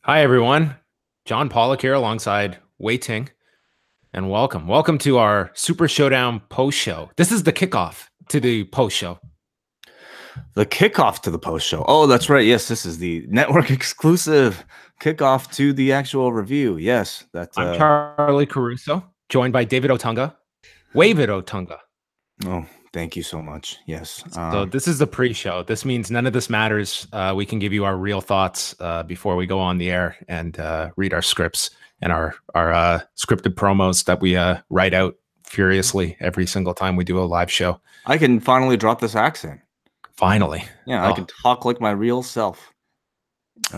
Hi, everyone. John Pollock here alongside Wai Ting, and welcome. Welcome to our Super Showdown post show. This is the kickoff to the post show. The kickoff to the post show. Oh, that's right. Yes, this is the network exclusive kickoff to the actual review. Yes, that's. I'm Charlie Caruso, joined by David Otunga, Wavid Otunga. Oh, thank you so much. Yes. So this is the pre-show. This means none of this matters. We can give you our real thoughts before we go on the air and read our scripts and our scripted promos that we write out furiously every single time we do a live show. I can finally drop this accent. Finally. Yeah, I can talk like my real self.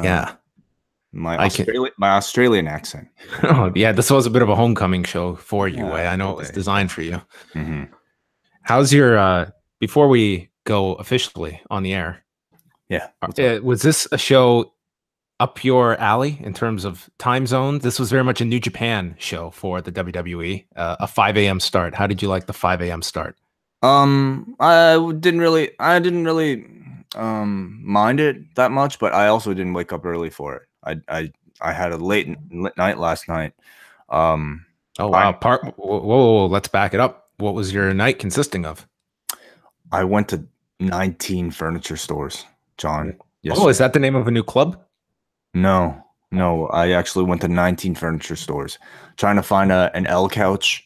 Yeah. My Australian accent. Oh, yeah, this was a bit of a homecoming show for you, Wai. I know it was designed for you. Mm-hmm. How's your before we go officially on the air? Yeah. Was this a show up your alley in terms of time zones? This was very much a New Japan show for the WWE, a 5 a.m. start. How did you like the 5 a.m. start? I didn't really mind it that much, but I also didn't wake up early for it. I had a late night last night. Oh wow! Whoa, let's back it up. What was your night consisting of? I went to 19 furniture stores, John. Yesterday. Oh, is that the name of a new club? No. I actually went to 19 furniture stores trying to find an L couch.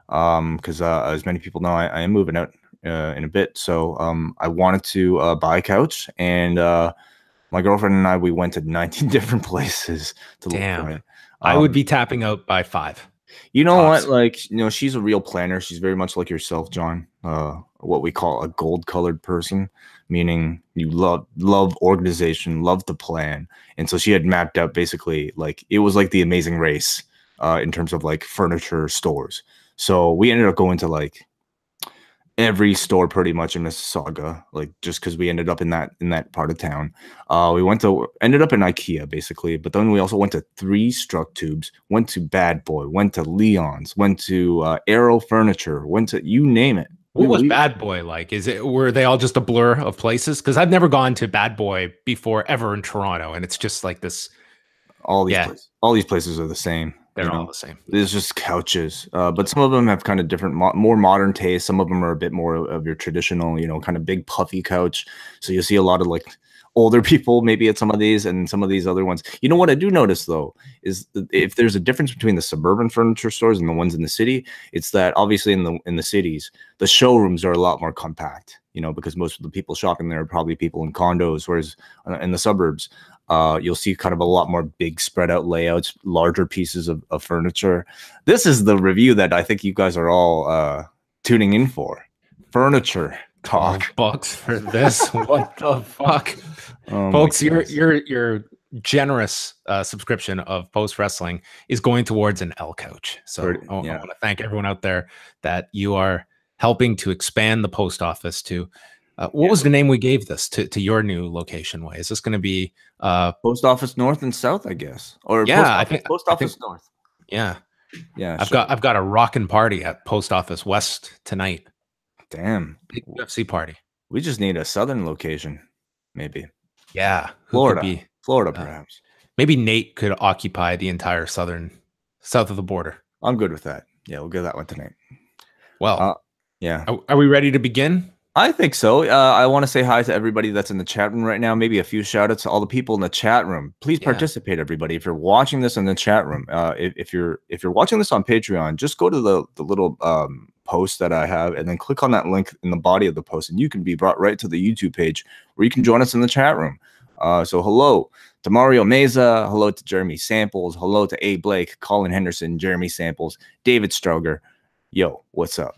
Because as many people know, I am moving out in a bit. So I wanted to buy a couch, and my girlfriend and we went to 19 different places to look for it. I would be tapping out by 5. You know what? Like, she's a real planner. She's very much like yourself, John. What we call a gold-colored person, meaning you love organization, love to plan. And so she had mapped out basically like it was like the Amazing Race in terms of like furniture stores. So we ended up going to like every store pretty much in Mississauga, like just because we ended up in that part of town. We ended up in IKEA basically, but then we also went to 3 Struck Tubes, went to Bad Boy, went to Leon's, went to Arrow Furniture, went to you name it. What was Bad Boy like? Were they all just a blur of places? Because I've never gone to Bad Boy before ever in Toronto, and it's just like this. All these places are the same. They're all the same. There's just couches, but some of them have kind of different, more modern taste. Some of them are a bit more of your traditional, kind of big puffy couch. So you'll see a lot of like older people maybe at some of these, and some of these other ones. You know what I do notice though is if there's a difference between the suburban furniture stores and the ones in the city, it's that obviously in the cities the showrooms are a lot more compact. Because most of the people shopping there are probably people in condos, whereas in the suburbs, you'll see kind of a lot more big spread out layouts, larger pieces of furniture. This is the review that I think you guys are all tuning in for. Furniture talk. $12 for this. What the fuck? Folks, your generous subscription of Post Wrestling is going towards an L couch. So I want to thank everyone out there that you are helping to expand the post office to. What was the name we gave this to your new location? Wai? Is this going to be Post Office North and South, I guess? Or I think Post Office North. Yeah. I've got a rockin' party at Post Office West tonight. Damn. Big UFC party. We just need a southern location, maybe. Yeah. Florida, perhaps. Maybe Nate could occupy the entire south of the border. I'm good with that. Yeah, we'll get that one tonight. Well, yeah. Are we ready to begin? I think so. I want to say hi to everybody that's in the chat room right now. Maybe a few shout outs to all the people in the chat room. Please participate, everybody. If you're watching this in the chat room, if you're watching this on Patreon, just go to the little post that I have and then click on that link in the body of the post, and you can be brought right to the YouTube page where you can join us in the chat room. So hello to Mario Meza, hello to Jeremy Samples, hello to A. Blake, Colin Henderson, Jeremy Samples, David Stroger. Yo, what's up?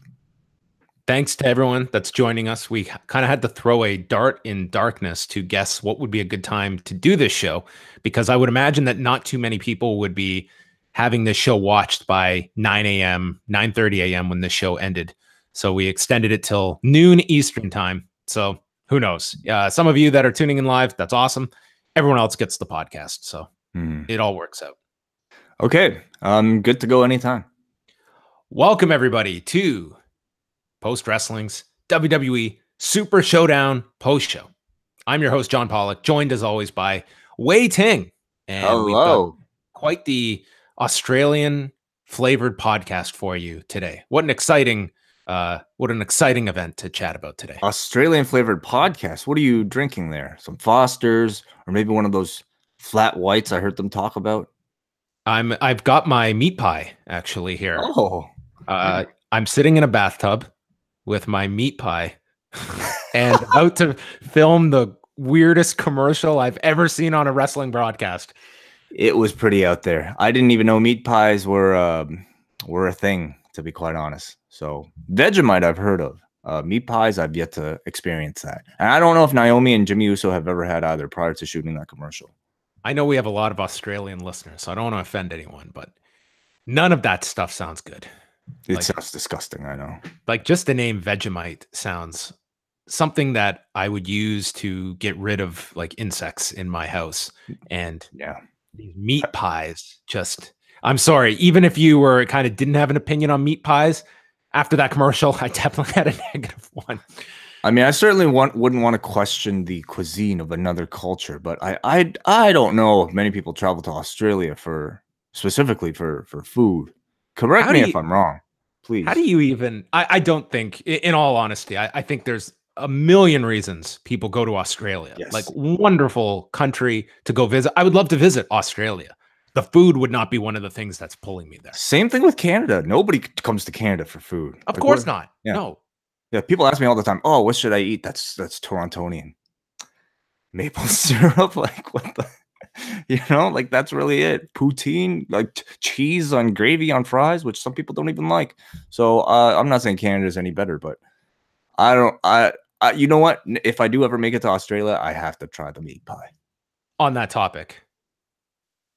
Thanks to everyone that's joining us. We kind of had to throw a dart in darkness to guess what would be a good time to do this show, because I would imagine that not too many people would be having this show watched by 9 a.m., 9:30 a.m. when this show ended. So we extended it till noon Eastern time. So who knows? Some of you that are tuning in live, that's awesome. Everyone else gets the podcast. So it all works out. Okay. I'm good to go anytime. Welcome, everybody, to Post Wrestling's WWE Super Showdown post show. I'm your host, John Pollock, joined as always by Wai Ting. and we've got Hello. quite the Australian flavored podcast for you today. What an exciting event to chat about today. Australian flavored podcast. What are you drinking there? Some Fosters or maybe one of those flat whites I heard them talk about? I've got my meat pie actually here. Oh. I'm sitting in a bathtub with my meat pie and about to film the weirdest commercial I've ever seen on a wrestling broadcast. It was pretty out there. I didn't even know meat pies were a thing, to be quite honest. So Vegemite I've heard of. Meat pies I've yet to experience that. And I don't know if Naomi and Jimmy Uso have ever had either prior to shooting that commercial. I know we have a lot of Australian listeners, so I don't want to offend anyone, but none of that stuff sounds good. It sounds disgusting, I know. Like just the name Vegemite sounds something that I would use to get rid of like insects in my house. And yeah, these meat pies just, I'm sorry, even if you were kind of didn't have an opinion on meat pies, after that commercial, I definitely had a negative one. I mean, I certainly wouldn't want to question the cuisine of another culture, but I don't know if many people travel to Australia specifically for food. Correct me if I'm wrong, please. How do you even? I don't think, in all honesty, I think there's a million reasons people go to Australia. Yes. Like wonderful country to go visit. I would love to visit Australia. The food would not be one of the things that's pulling me there. Same thing with Canada. Nobody comes to Canada for food. Of course not. Yeah. No. Yeah, people ask me all the time, "Oh, what should I eat?" That's Torontonian. Maple syrup, like what the, like that's really it. Poutine, like cheese on gravy on fries, which some people don't even like. So I'm not saying Canada's any better, but you know what? If I do ever make it to Australia, I have to try the meat pie. On that topic,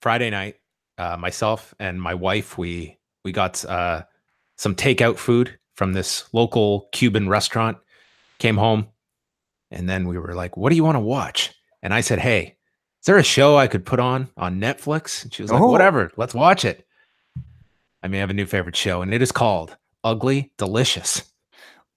Friday night, myself and my wife, we got some takeout food from this local Cuban restaurant, came home, and then we were like, what do you want to watch? And I said, hey, is there a show I could put on Netflix? And she was like, whatever, let's watch it. I may have a new favorite show, and it is called Ugly Delicious.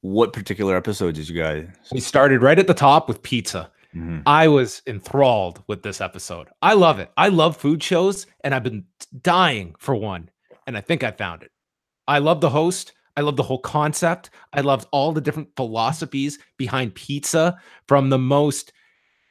What particular episode did you guys? We started right at the top with pizza. Mm-hmm. I was enthralled with this episode. I love it. I love food shows, and I've been dying for one, and I think I found it. I love the host. I love the whole concept. I loved all the different philosophies behind pizza, from the most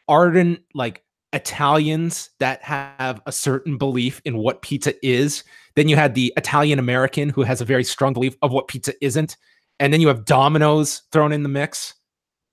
ardent, like Italians that have a certain belief in what pizza is. Then you had the Italian American who has a very strong belief of what pizza isn't. And then you have Domino's thrown in the mix.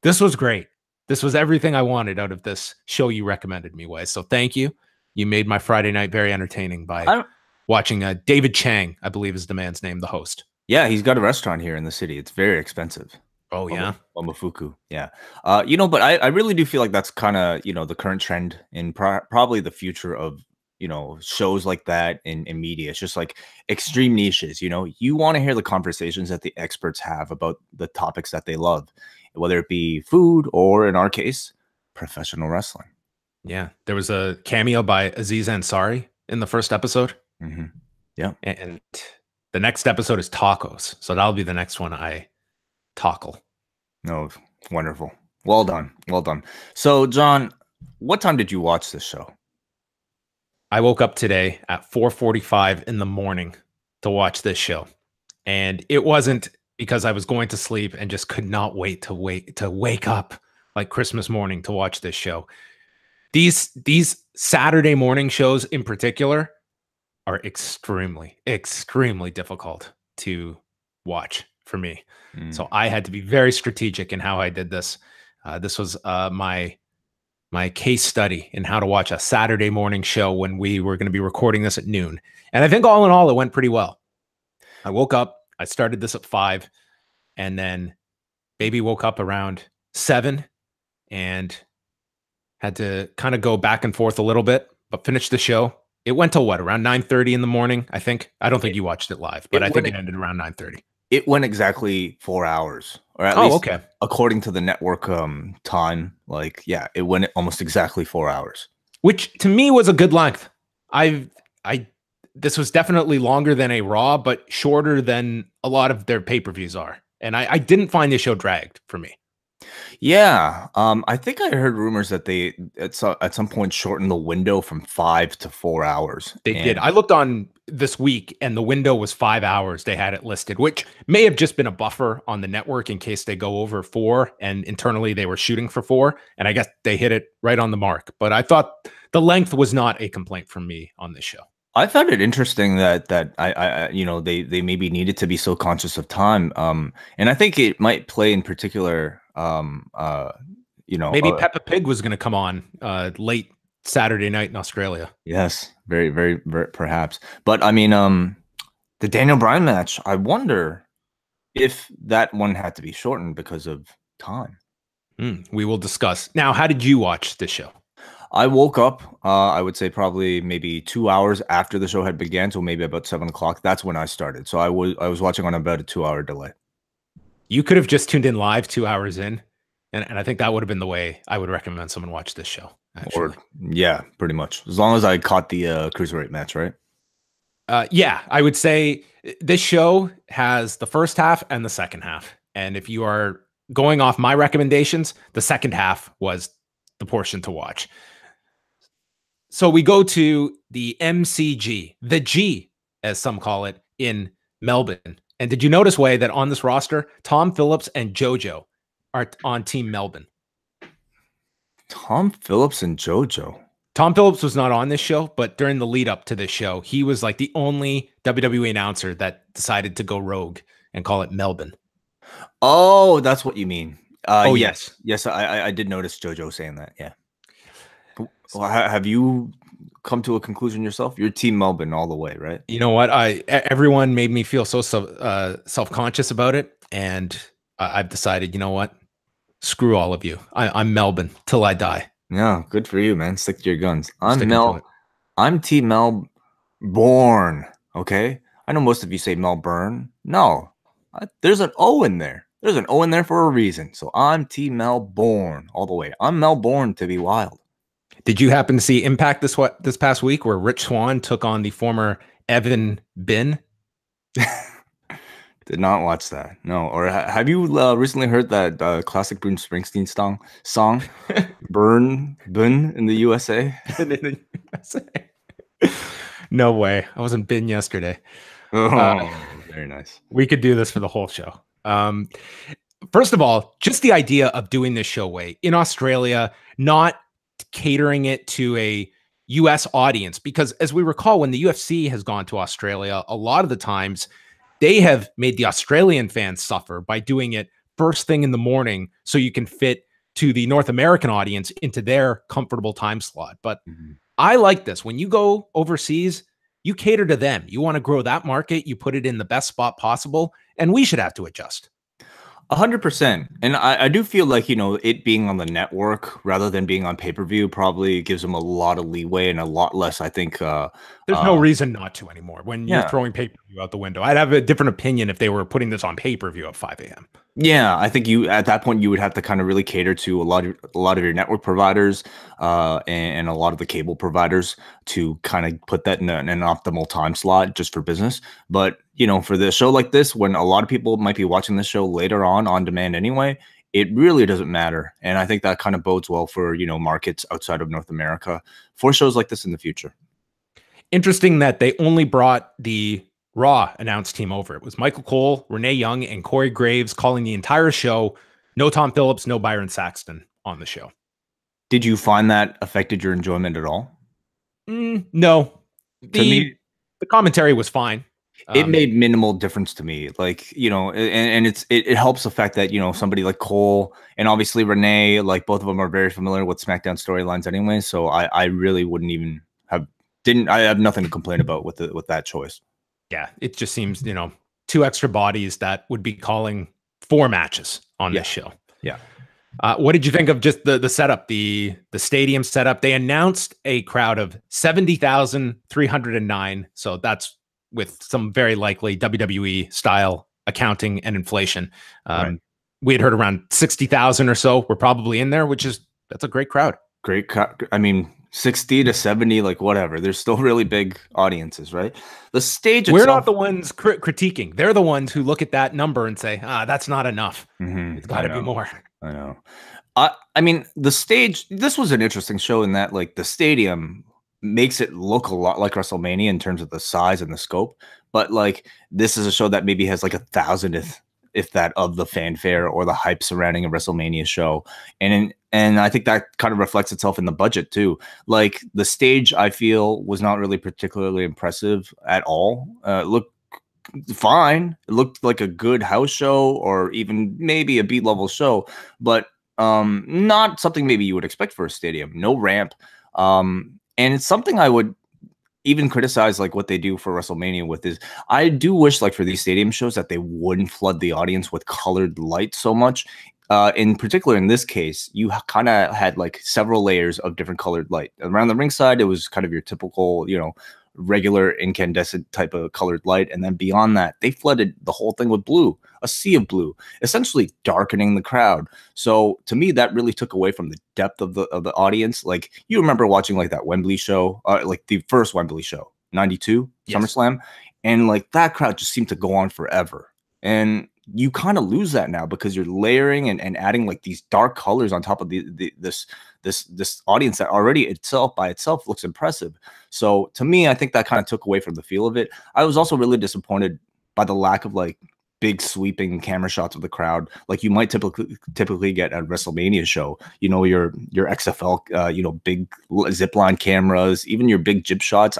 This was great. This was everything I wanted out of this show you recommended me, Wai. So thank you. You made my Friday night very entertaining by watching David Chang, I believe is the man's name, the host. Yeah, he's got a restaurant here in the city. It's very expensive. Oh, yeah? Momofuku. Yeah. But I really do feel like that's kind of, the current trend in probably the future of, shows like that in media. It's just like extreme niches. You want to hear the conversations that the experts have about the topics that they love, whether it be food or, in our case, professional wrestling. Yeah. There was a cameo by Aziz Ansari in the first episode. Mm-hmm. Yeah. And the next episode is tacos. So that'll be the next one I tackle. No, wonderful. Well done. Well done. So, John, what time did you watch this show? I woke up today at 4:45 in the morning to watch this show. And it wasn't because I was going to sleep and just could not wait to wake up like Christmas morning to watch this show. These Saturday morning shows in particular are extremely, extremely difficult to watch for me. So I had to be very strategic in how I did this. This was my case study in how to watch a Saturday morning show when we were going to be recording this at noon. And I think all in all, it went pretty well. I woke up, I started this at 5, and then baby woke up around 7 and had to kind of go back and forth a little bit, but finished the show. It went till what, around 9:30 in the morning, I think. I don't think you watched it live, but I think it ended around 9:30. It went exactly 4 hours, or at least according to the network time. Like, yeah, it went almost exactly 4 hours, which to me was a good length. This was definitely longer than a Raw, but shorter than a lot of their pay-per-views are. And I didn't find this show dragged for me. Yeah, I think I heard rumors that they at some point shortened the window from 5 to 4 hours, They did. and I looked on this week and the window was 5 hours. They had it listed, which may have just been a buffer on the network in case they go over 4. And internally they were shooting for 4. And I guess they hit it right on the mark. But I thought the length was not a complaint from me on this show. I found it interesting that they maybe needed to be so conscious of time, and I think it might play in particular, Maybe Peppa Pig was going to come on late Saturday night in Australia. yes, very, very, very perhaps, but I mean, the Daniel Bryan match, I wonder if that one had to be shortened because of time. We will discuss. Now, how did you watch this show? I woke up, I would say probably maybe 2 hours after the show had began, so maybe about 7 o'clock. That's when I started. So I was watching on about a 2 hour delay. You could have just tuned in live 2 hours in, and I think that would have been the way I would recommend someone watch this show. Actually. Or yeah, pretty much. As long as I caught the cruiserweight match, right? Yeah, I would say this show has the first half and the second half. And if you are going off my recommendations, the second half was the portion to watch. So we go to the MCG, the G, as some call it, in Melbourne. And did you notice, Wai, that on this roster, Tom Phillips and JoJo are on Team Melbourne? Tom Phillips and JoJo. Tom Phillips was not on this show, but during the lead up to this show, he was like the only WWE announcer that decided to go rogue and call it Melbourne. Oh, that's what you mean. Yes. Yes, I did notice JoJo saying that. Yeah. Well, have you come to a conclusion yourself? You're Team Melbourne all the way, right? You know what? Everyone made me feel so self-conscious about it, and I've decided, you know what? Screw all of you. I'm Melbourne till I die. Yeah, good for you, man. Stick to your guns. I'm Team Melbourne. Okay, I know most of you say Melbourne. No, there's an O in there. There's an O in there for a reason. So I'm Team Melbourne all the way. I'm Melbourne to be wild. Did you happen to see Impact this past week where Rich Swann took on the former Evan Bin? Did not watch that. No. Or have you recently heard that classic Bruce Springsteen song Burn in the USA? In the USA. No way. I was in Bin yesterday. Oh, very nice. We could do this for the whole show. First of all, just the idea of doing this show, Wai, in Australia, not catering it to a US audience, because as we recall, when the UFC has gone to Australia, a lot of the times they have made the Australian fans suffer by doing it first thing in the morning so you can fit to the North American audience into their comfortable time slot. But I like this. When you go overseas, you cater to them. You want to grow that market, you put it in the best spot possible, and we should have to adjust. 100%. And I do feel like, it being on the network rather than being on pay-per-view probably gives them a lot of leeway and a lot less, I think. There's no reason not to anymore when you're throwing pay-per-view out the window. I'd have a different opinion if they were putting this on pay-per-view at 5 a.m. Yeah, I think at that point you would have to kind of really cater to a lot of your network providers and a lot of the cable providers to kind of put that in an optimal time slot just for business. But for the show like this, when a lot of people might be watching this show later on demand anyway, it really doesn't matter. And I think that kind of bodes well for markets outside of North America for shows like this in the future. Interesting that they only brought the Raw announced team over. It was Michael Cole, Renee Young, and Corey Graves calling the entire show. No Tom Phillips, no Byron Saxton on the show. Did you find that affected your enjoyment at all? No. The commentary was fine. It made minimal difference to me. Like, and it helps the fact that, somebody like Cole and obviously Renee, like both of them are very familiar with SmackDown storylines anyway. So I really wouldn't even I have nothing to complain about with that choice. Yeah, it just seems, 2 extra bodies that would be calling 4 matches on this show. Yeah. What did you think of just the setup, the stadium setup? They announced a crowd of 70,309. So that's with some very likely WWE style accounting and inflation. Right. We had heard around 60,000 or so were probably in there, that's a great crowd. Great crowd. I mean, 60 to 70, like whatever. There's still really big audiences, right? The stage itself, we're not the ones critiquing. They're the ones who look at that number and say, that's not enough. It's got to be more. I know. I mean, the stage. This was an interesting show in that, like, the stadium makes it look a lot like WrestleMania in terms of the size and the scope. But like, this is a show that maybe has like a thousandth, if that, of the fanfare or the hype surrounding a WrestleMania show. And I think that kind of reflects itself in the budget too. Like, the stage, I feel, was not really particularly impressive at all. It looked fine. It looked like a good house show or even maybe a beat level show, but not something maybe you would expect for a stadium. No ramp. And it's something I would even criticize, like, what they do for WrestleMania with is, I do wish, like, for these stadium shows that they wouldn't flood the audience with colored light so much. In particular, in this case, you kind of had like several layers of different colored light. Around the ringside, it was kind of your typical, regular incandescent type of colored light. And then beyond that, they flooded the whole thing with blue, a sea of blue, essentially darkening the crowd. So to me, that really took away from the depth of the audience. Like, you remember watching like that Wembley show, like the first Wembley show, 92 Yes. SummerSlam. And like, that crowd just seemed to go on forever. And you kind of lose that now because you're layering and adding like these dark colors on top of this audience that already itself by itself looks impressive. So to me, I think that kind of took away from the feel of it. I was also really disappointed by the lack of like big sweeping camera shots of the crowd like you might typically get at a WrestleMania show. Your XFL, big zipline cameras, even your big jib shots.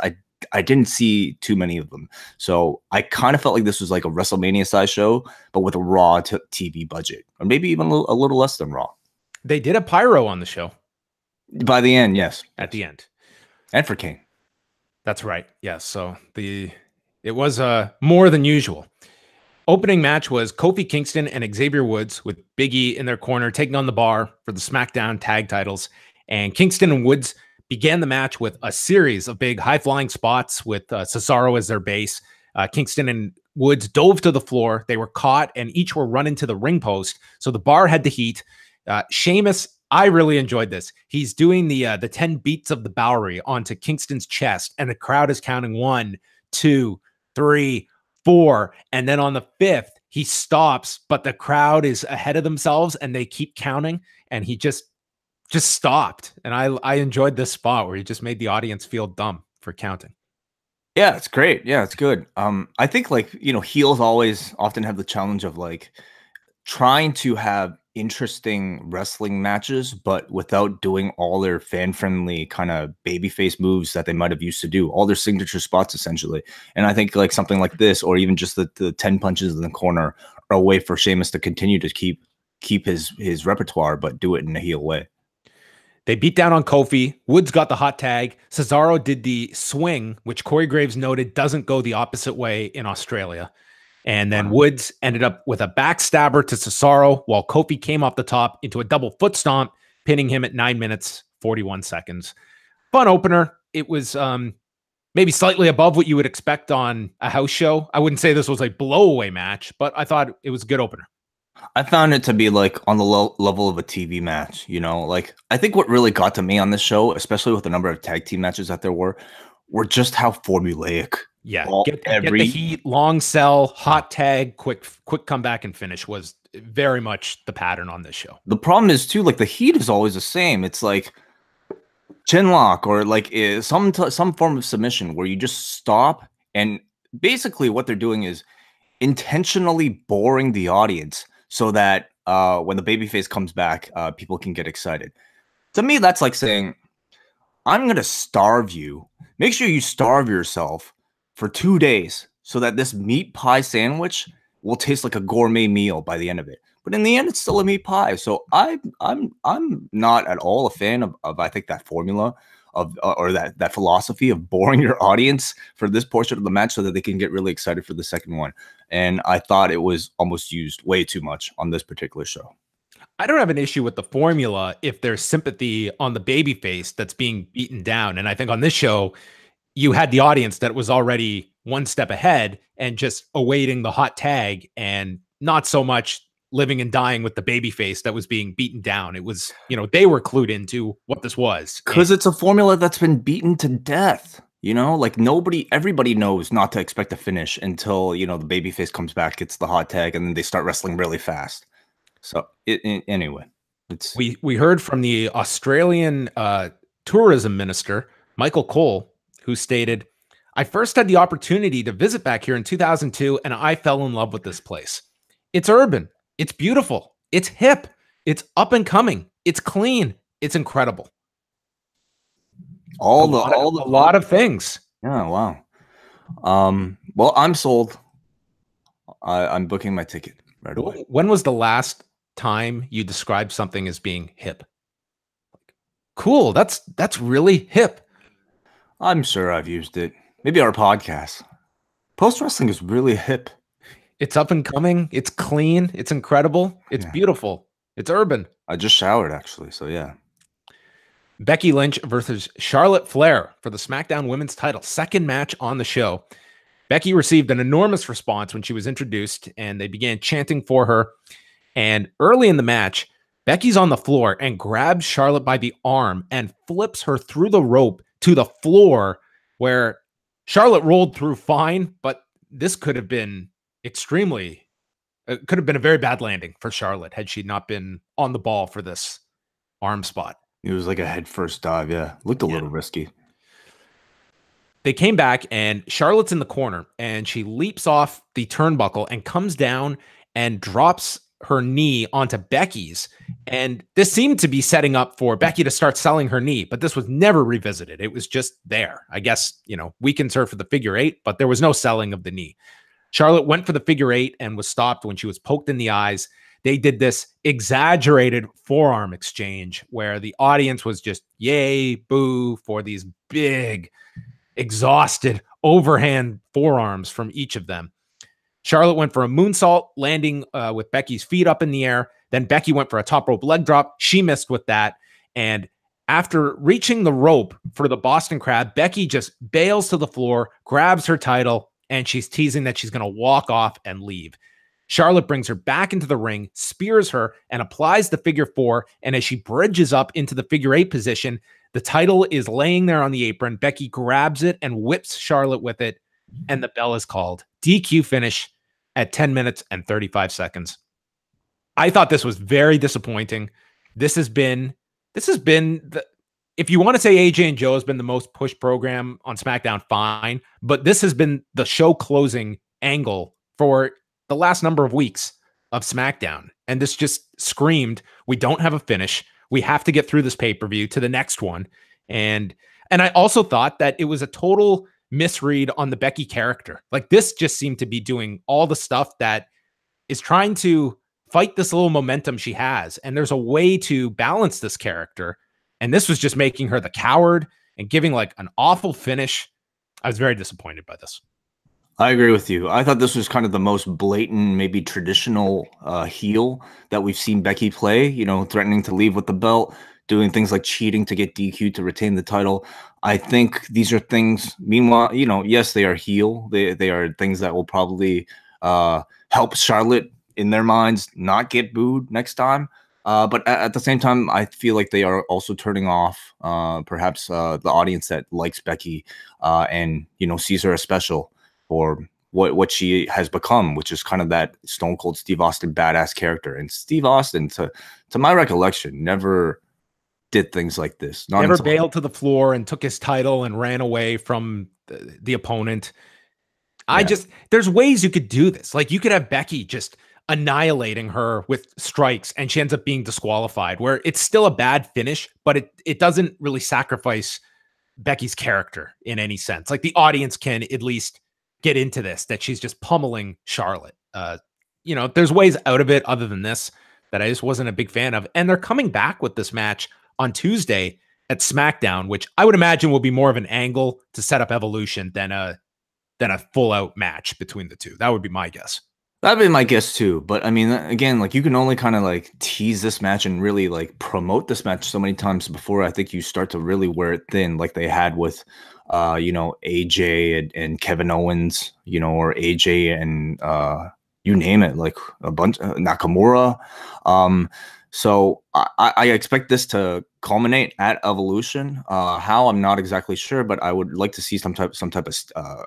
I didn't see too many of them. So I kind of felt like this was like a WrestleMania size show, but with a Raw TV budget, or maybe even a little less than Raw. They did a pyro on the show. By the end, yes. At the end. And for King. That's right. Yes. So it was more than usual. Opening match was Kofi Kingston and Xavier Woods with Big E in their corner taking on the Bar for the SmackDown tag titles. And Kingston and Woods began the match with a series of big high-flying spots with Cesaro as their base. Kingston and Woods dove to the floor. They were caught and each were run into the ring post. So the Bar had the heat. Sheamus, I really enjoyed this. He's doing the 10 beats of the Bowery onto Kingston's chest, and the crowd is counting 1, 2, 3, 4. And then on the 5th, he stops, but the crowd is ahead of themselves and they keep counting, and he just stopped. And I enjoyed this spot where he just made the audience feel dumb for counting. Yeah, it's great. Yeah, it's good. I think, like, heels always often have the challenge of like trying to have interesting wrestling matches, but without doing all their fan-friendly kind of babyface moves that they might have used to do, all their signature spots essentially. And I think like something like this, or even just the 10 punches in the corner, are a way for Sheamus to continue to keep his repertoire, but do it in a heel way. They beat down on Kofi. Woods got the hot tag. Cesaro did the swing, which Corey Graves noted doesn't go the opposite way in Australia. And then Woods ended up with a backstabber to Cesaro while Kofi came off the top into a double foot stomp, pinning him at 9 minutes, 41 seconds. Fun opener. It was maybe slightly above what you would expect on a house show. I wouldn't say this was a blowaway match, but I thought it was a good opener. I found it to be like on the level of a TV match, like I think what really got to me on this show, especially with the number of tag team matches that there were just how formulaic. Yeah, get the heat, long sell, hot tag, quick comeback and finish was very much the pattern on this show. The problem is too, like, the heat is always the same. It's like chin lock or like some form of submission where you just stop, and basically what they're doing is intentionally boring the audience so that when the babyface comes back, people can get excited. To me, that's like saying, I'm going to starve you. Make sure you starve yourself for 2 days so that this meat pie sandwich will taste like a gourmet meal by the end of it. But in the end, it's still a meat pie. So I'm not at all a fan of I think that formula of or that philosophy of boring your audience for this portion of the match so that they can get really excited for the second one. And I thought it was almost used way too much on this particular show. I don't have an issue with the formula if there's sympathy on the babyface that's being beaten down. And I think on this show, you had the audience that was already one step ahead and just awaiting the hot tag and not so much living and dying with the babyface that was being beaten down. It was, they were clued into what this was. Because it's a formula that's been beaten to death. Like everybody knows not to expect a finish until, the babyface comes back, gets the hot tag, and then they start wrestling really fast. So anyway, it's We heard from the Australian tourism minister, Michael Cole, who stated, I first had the opportunity to visit back here in 2002, and I fell in love with this place. It's urban. It's beautiful. It's hip. It's up and coming. It's clean. It's incredible. A lot of things. Yeah, wow. Well, I'm sold. I'm booking my ticket right away. When was the last time you described something as being hip? Cool. That's really hip. I'm sure I've used it. Maybe our podcast. Post wrestling is really hip. It's up and coming. It's clean. It's incredible. It's beautiful. It's urban. I just showered, actually. So, yeah. Becky Lynch versus Charlotte Flair for the SmackDown Women's title. Second match on the show. Becky received an enormous response when she was introduced, and they began chanting for her. And early in the match, Becky's on the floor and grabs Charlotte by the arm and flips her through the rope to the floor, where Charlotte rolled through fine, but this could have been it could have been a very bad landing for Charlotte had she not been on the ball for this arm spot. It was like a head first dive. Yeah. Looked a little risky. They came back and Charlotte's in the corner and she leaps off the turnbuckle and comes down and drops her knee onto Becky's. And this seemed to be setting up for Becky to start selling her knee, but this was never revisited. It was just there. I guess, weakens her for the figure eight, but there was no selling of the knee. Charlotte went for the figure eight and was stopped when she was poked in the eyes. They did this exaggerated forearm exchange where the audience was just yay, boo for these big, exhausted overhand forearms from each of them. Charlotte went for a moonsault, landing with Becky's feet up in the air. Then Becky went for a top rope leg drop. She missed with that. And after reaching the rope for the Boston Crab, Becky just bails to the floor, grabs her title, and she's teasing that she's going to walk off and leave. Charlotte brings her back into the ring, spears her, and applies the figure four. And as she bridges up into the figure eight position, the title is laying there on the apron. Becky grabs it and whips Charlotte with it, and the bell is called. DQ finish at 10 minutes and 35 seconds. I thought this was very disappointing. This has been if you want to say AJ and Joe has been the most pushed program on SmackDown, fine. But this has been the show closing angle for the last number of weeks of SmackDown. And this just screamed, we don't have a finish. We have to get through this pay-per-view to the next one. And I also thought that it was a total misread on the Becky character. Like, this just seemed to be doing all the stuff that is trying to fight this little momentum she has. And there's a way to balance this character. And this was just making her the coward and giving like an awful finish. I was very disappointed by this. I agree with you. I thought this was kind of the most blatant, maybe traditional heel that we've seen Becky play, threatening to leave with the belt, doing things like cheating to get DQ to retain the title. I think these are things, meanwhile, yes, they are heel. They are things that will probably help Charlotte in their minds not get booed next time. But at the same time, I feel like they are also turning off perhaps the audience that likes Becky and, sees her as special for what she has become, which is kind of that Stone Cold Steve Austin badass character. And Steve Austin, to my recollection, never did things like this. Never bailed to the floor and took his title and ran away from the opponent. There's ways you could do this. Like, you could have Becky just annihilating her with strikes and she ends up being disqualified, where it's still a bad finish, but it doesn't really sacrifice Becky's character in any sense. Like, the audience can at least get into this, that she's just pummeling Charlotte. There's ways out of it other than this that I just wasn't a big fan of. And they're coming back with this match on Tuesday at SmackDown, which I would imagine will be more of an angle to set up Evolution than a full out match between the two. That would be my guess. That'd be my guess too. But I mean, again, like, you can only kind of like tease this match and really like promote this match so many times before I think you start to really wear it thin, like they had with, AJ and Kevin Owens, or AJ and you name it, like a bunch Nakamura. So I expect this to culminate at Evolution. How, I'm not exactly sure, but I would like to see some type of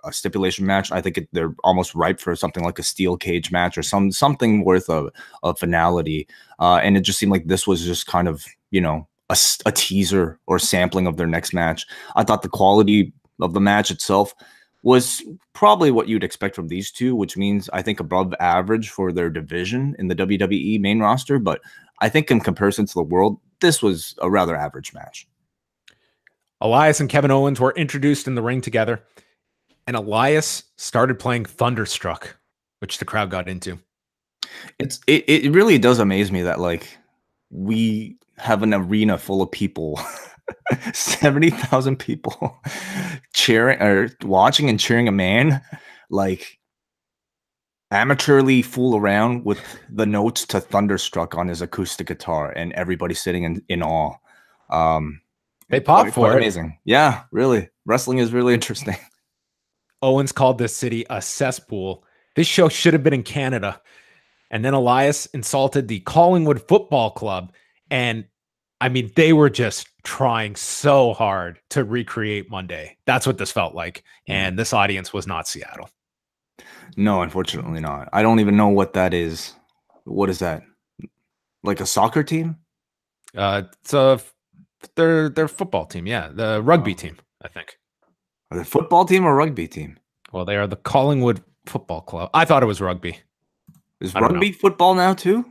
a stipulation match. I think they're almost ripe for something like a steel cage match or something worth of finality. And it just seemed like this was just kind of, you know, a teaser or sampling of their next match. I thought the quality of the match itself was probably what you'd expect from these two, which means I think above average for their division in the WWE main roster. But I think in comparison to the world, this was a rather average match. Elias and Kevin Owens were introduced in the ring together, and Elias started playing Thunderstruck, which the crowd got into. It really does amaze me that, like, we have an arena full of people 70,000 people cheering or watching and cheering a man like amateurly fool around with the notes to Thunderstruck on his acoustic guitar, and everybody sitting in awe. They popped for it. Amazing. Yeah, really. Wrestling is really interesting. Owens called this city a cesspool. This show should have been in Canada. And then Elias insulted the Collingwood Football Club. And I mean, they were just trying so hard to recreate Monday. That's what this felt like. And this audience was not Seattle. No, unfortunately not. I don't even know what that is. What is that? Like a soccer team? So their football team. Yeah. The rugby team, I think. Are they football team or rugby team? Well, they are the Collingwood Football Club. I thought it was rugby. Is rugby football now too?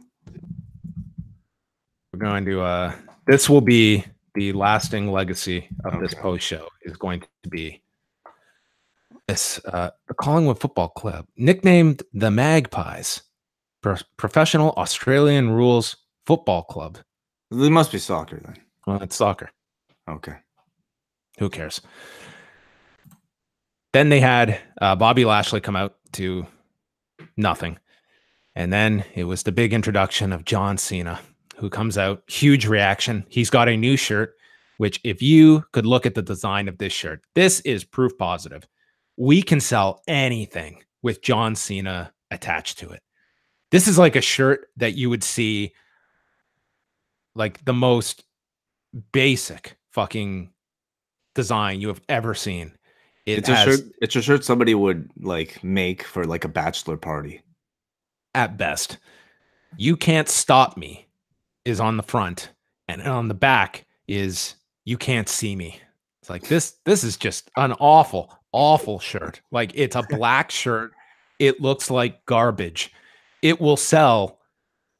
We're going to this will be the lasting legacy of this post show, is going to be this the Collingwood Football Club, nicknamed the Magpies, professional Australian rules football club. It must be soccer then. Well, it's soccer. Okay. Who cares? Then they had Bobby Lashley come out to nothing. And then it was the big introduction of John Cena, who comes out, huge reaction. He's got a new shirt, which if you could look at the design of this shirt, this is proof positive. We can sell anything with John Cena attached to it. This is like a shirt that you would see, like the most basic fucking design you have ever seen. It's a shirt somebody would like make for like a bachelor party. At best. You Can't Stop Me is on the front, and on the back is You Can't See Me. It's like this is just an awful shirt. Like, it's a black shirt. It looks like garbage. It will sell,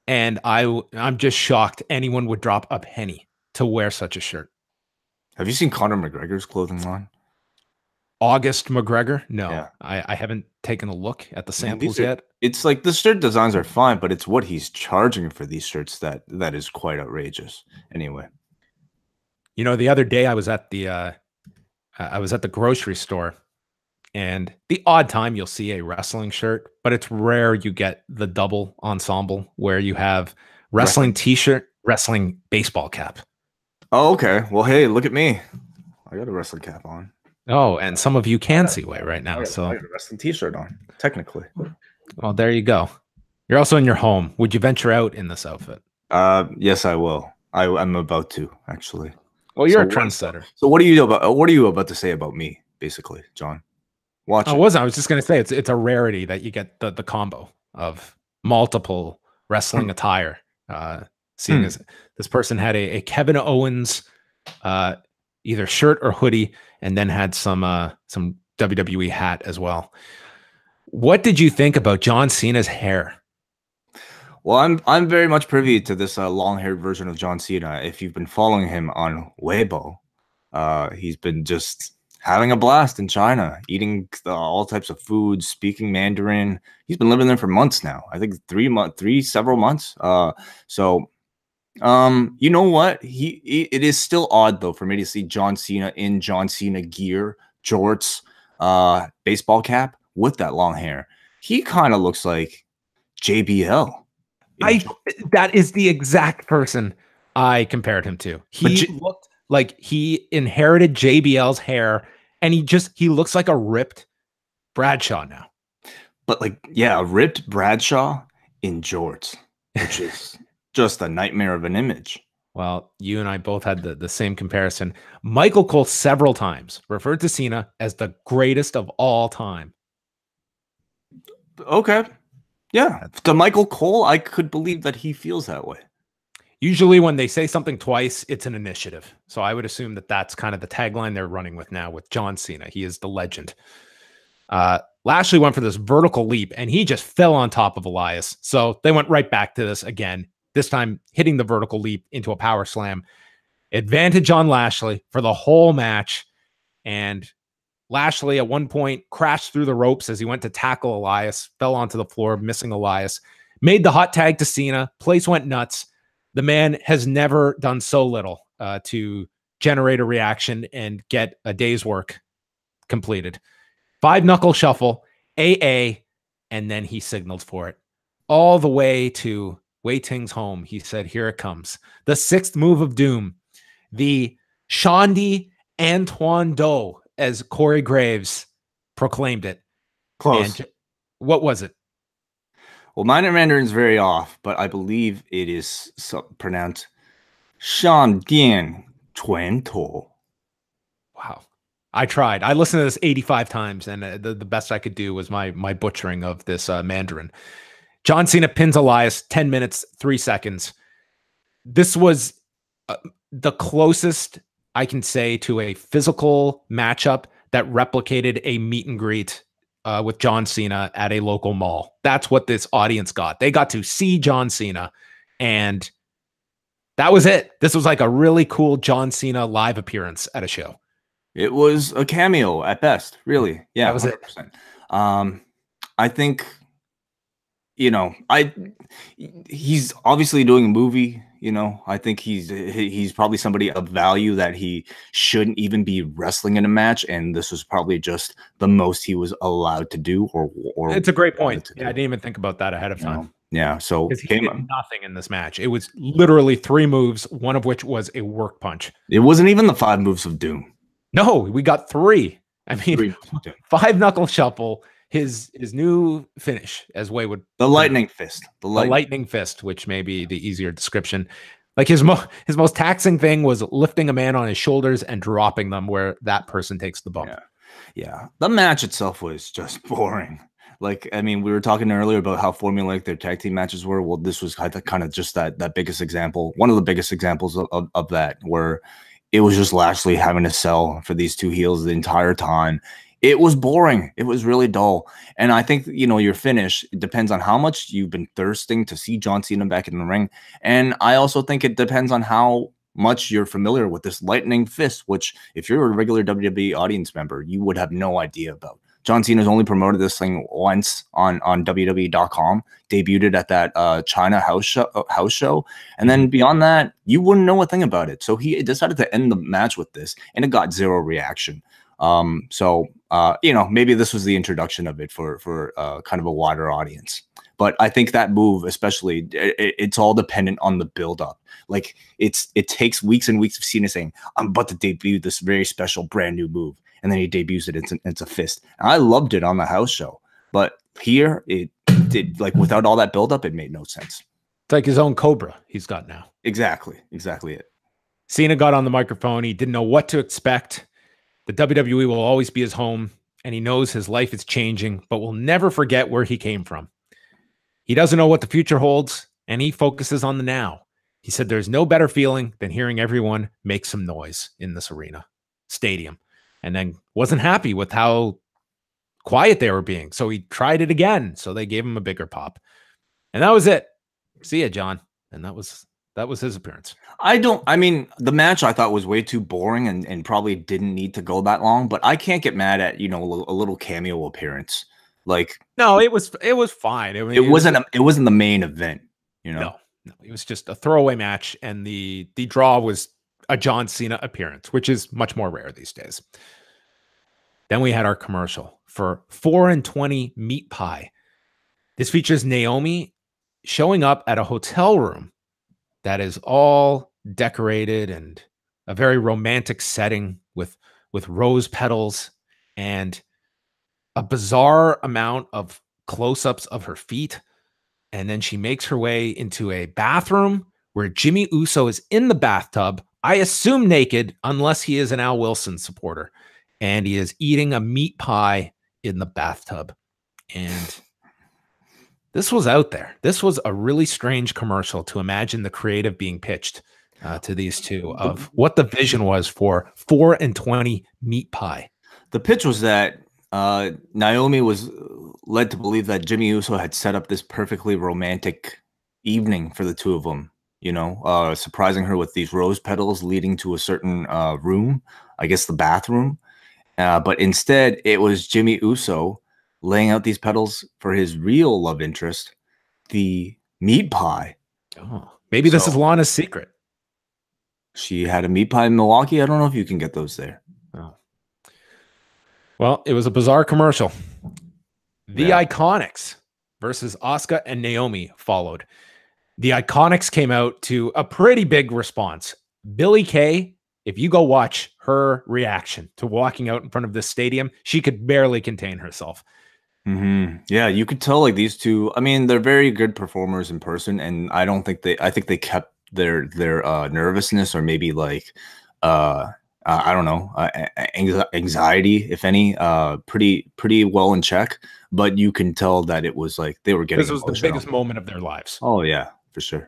and I'm just shocked anyone would drop a penny to wear such a shirt. Have you seen Conor McGregor's clothing line? August McGregor? No, yeah. I haven't taken a look at the samples yet. It's like the shirt designs are fine, but it's what he's charging for these shirts that is quite outrageous. Anyway, you know, the other day I was at the grocery store, and the odd time you'll see a wrestling shirt, but it's rare you get the double ensemble where you have wrestling t-shirt, wrestling baseball cap. Oh, okay. Well, hey, look at me. I got a wrestling cap on. Oh, and some of you can see Wai right now. So I got a wrestling t-shirt on, technically. Well, there you go. You're also in your home. Would you venture out in this outfit? Yes, I will. I'm about to, actually. Well, you're a trendsetter. So what are you about to say about me, basically, John? Watch it. I was just gonna say it's a rarity that you get the combo of multiple wrestling attire. Seeing as this person had a Kevin Owens either shirt or hoodie, and then had some WWE hat as well. What did you think about John Cena's hair? Well, I'm very much privy to this long-haired version of John Cena. If you've been following him on Weibo, he's been just having a blast in China, eating all types of foods, speaking Mandarin. He's been living there for months now. I think several months. You know what? It is still odd though for me to see John Cena in John Cena gear, jorts, baseball cap with that long hair. He kind of looks like JBL. That is the exact person I compared him to. He looked like he inherited JBL's hair, and he looks like a ripped Bradshaw now. But like, yeah, ripped Bradshaw in jorts, which is just a nightmare of an image. Well, you and I both had the same comparison. Michael Cole several times referred to Cena as the greatest of all time. Okay. Yeah. To Michael Cole, I could believe that he feels that way. Usually when they say something twice, it's an initiative. So I would assume that that's kind of the tagline they're running with now with John Cena. He is the legend. Lashley went for this vertical leap and he just fell on top of Elias. So they went right back to this again, this time hitting the vertical leap into a power slam. Advantage on Lashley for the whole match. And Lashley at one point crashed through the ropes as he went to tackle Elias, fell onto the floor, missing Elias, made the hot tag to Cena. Place went nuts. The man has never done so little to generate a reaction and get a day's work completed. 5-knuckle shuffle, AA, and then he signaled for it. All the way to Wai Ting's home. He said, here it comes. The 6th move of doom. The Shandy Antoine Do, as Corey Graves proclaimed it. Close. And what was it? Well, my Mandarin's very off, but I believe it is pronounced Shandian Tuan To. Wow. I tried. I listened to this 85 times, and the best I could do was my butchering of this Mandarin. John Cena pins Elias, 10 minutes, 3 seconds. This was the closest I can say to a physical matchup that replicated a meet and greet with John Cena at a local mall. That's what this audience got. They got to see John Cena, and that was it. This was like a really cool John Cena live appearance at a show. It was a cameo at best, really. Yeah, that was 100%. It. I think, he's obviously doing a movie. I think he's probably somebody of value that he shouldn't even be wrestling in a match, and this was probably just the most he was allowed to do. Or it's a great point. Yeah, I didn't even think about that ahead of time. Yeah, so he did nothing in this match. It was literally 3 moves, one of which was a work punch. It wasn't even the 5 moves of doom. No, we got 3. I mean, 5-knuckle shuffle. His new finish, as Wai would, the lightning fist, the lightning fist, which may be the easier description. Like his most taxing thing was lifting a man on his shoulders and dropping them where that person takes the bump. Yeah. The match itself was just boring. Like, I mean, we were talking earlier about how formulaic their tag team matches were. Well, this was kind of just that biggest example, one of the biggest examples of that, where it was just Lashley having to sell for these 2 heels the entire time. It was boring. It was really dull. And I think, your finish, it depends on how much you've been thirsting to see John Cena back in the ring. And I also think it depends on how much you're familiar with this lightning fist, which if you're a regular WWE audience member, you would have no idea about. John Cena's only promoted this thing once on WWE.com, debuted at that China house show. And then beyond that, you wouldn't know a thing about it. So he decided to end the match with this, and it got 0 reaction. Maybe this was the introduction of it for kind of a wider audience. But I think that move, especially, it's all dependent on the build-up. Like, it takes weeks and weeks of Cena saying, I'm about to debut this very special brand new move. And then he debuts it. It's a fist. And I loved it on the house show. But here, it did, like, without all that build-up, it made no sense. It's like his own Cobra he's got now. Exactly it. Cena got on the microphone. He didn't know what to expect. The WWE will always be his home, and he knows his life is changing, but will never forget where he came from. He doesn't know what the future holds, and he focuses on the now. He said there's no better feeling than hearing everyone make some noise in this stadium, and then wasn't happy with how quiet they were being. So he tried it again. So they gave him a bigger pop, and that was it. See ya, John. And that was his appearance. The match I thought was way too boring and probably didn't need to go that long, but I can't get mad at, a little cameo appearance. Like, no, it was fine. It wasn't the main event, No, it was just a throwaway match, and the draw was a John Cena appearance, which is much more rare these days. Then we had our commercial for 4 and 20 meat pie. This features Naomi showing up at a hotel room that is all decorated and a very romantic setting with rose petals and a bizarre amount of close-ups of her feet. And then she makes her way into a bathroom where Jimmy Uso is in the bathtub, I assume naked, unless he is an Al Wilson supporter. And he is eating a meat pie in the bathtub. And this was out there. This was a really strange commercial to imagine the creative being pitched to these two of what the vision was for 4 and 20 meat pie. The pitch was that Naomi was led to believe that Jimmy Uso had set up this perfectly romantic evening for the two of them, you know, surprising her with these rose petals leading to a certain room, I guess the bathroom. But instead, it was Jimmy Uso laying out these petals for his real love interest, the meat pie. Oh, maybe this is Lana's secret. She had a meat pie in Milwaukee. I don't know if you can get those there. Oh. Well, it was a bizarre commercial. The Iconics versus Asuka and Naomi followed. The Iconics came out to a pretty big response. Billie Kay, if you go watch her reaction to walking out in front of this stadium, she could barely contain herself. Yeah, you could tell like these two, I mean, they're very good performers in person, and I think they kept their nervousness, or maybe like I don't know, anxiety, if any, pretty well in check. But you can tell that it was like they were getting this was the biggest moment of their lives. Oh yeah, for sure.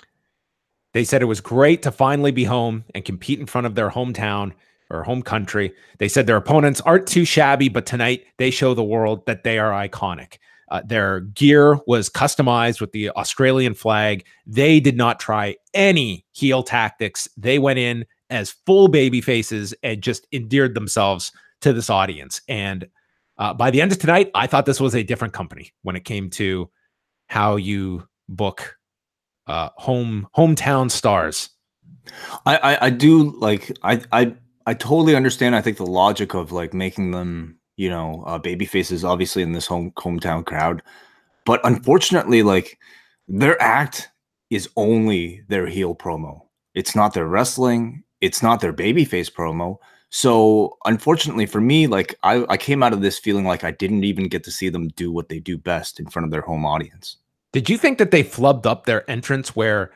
They said it was great to finally be home and compete in front of their hometown or home country. They said their opponents aren't too shabby, but tonight they show the world that they are iconic. Their gear was customized with the Australian flag. They did not try any heel tactics. They went in as full baby faces and just endeared themselves to this audience. And by the end of tonight, I thought this was a different company when it came to how you book hometown stars. I do like I totally understand. I think the logic of like making them, you know, baby faces, obviously in this hometown crowd, but unfortunately, like their act is only their heel promo. It's not their wrestling. It's not their babyface promo. So unfortunately for me, like I came out of this feeling like I didn't even get to see them do what they do best in front of their home audience. Did you think that they flubbed up their entrance where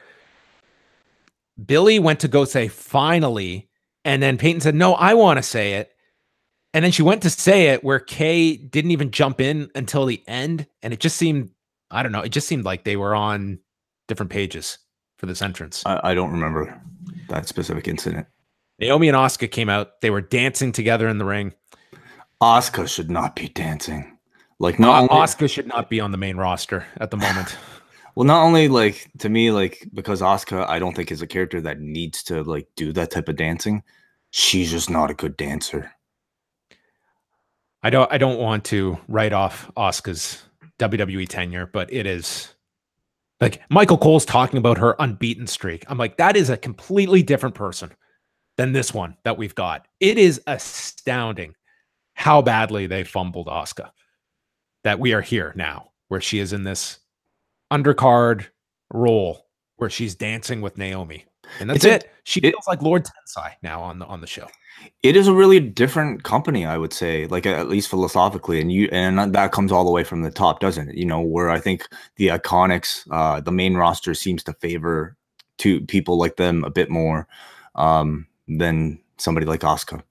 Billie went to go say finally, and then Peyton said, no, I want to say it. And then she went to say it where Kay didn't even jump in until the end. And it just seemed, I don't know, it just seemed like they were on different pages for this entrance. I don't remember that specific incident. Naomi and Asuka came out. They were dancing together in the ring. Asuka should not be dancing. Like Asuka should not be on the main roster at the moment. Well, not only like to me, like because Asuka, I don't think is a character that needs to like do that type of dancing. She's just not a good dancer. I don't want to write off Asuka's WWE tenure, but it is like Michael Cole's talking about her unbeaten streak. I'm like, that is a completely different person than this one that we've got. It is astounding how badly they fumbled Asuka, that we are here now where she is in this undercard role where she's dancing with Naomi. And that's it. She feels like Lord Tensai now on the show. It is a really different company, I would say, like at least philosophically, and that comes all the way from the top, doesn't it? You know, where I think the Iconics, the main roster seems to favor to people like them a bit more than somebody like Asuka.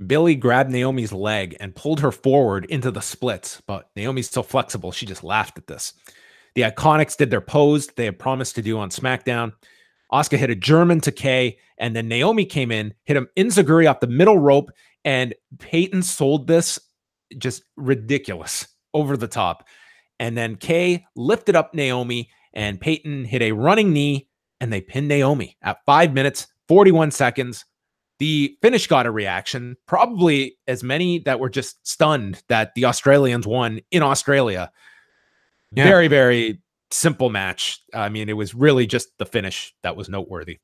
Billie grabbed Naomi's leg and pulled her forward into the splits, but Naomi's so flexible, she just laughed at this. The Iconics did their pose they had promised to do on SmackDown. Asuka hit a German to Kay, and then Naomi came in, hit him enziguri off the middle rope, and Peyton sold this just ridiculous, over the top. And then Kay lifted up Naomi, and Peyton hit a running knee, and they pinned Naomi at 5 minutes, 41 seconds. The finish got a reaction, probably as many that were just stunned that the Australians won in Australia. Yeah. Very, very simple match. I mean, it was really just the finish that was noteworthy.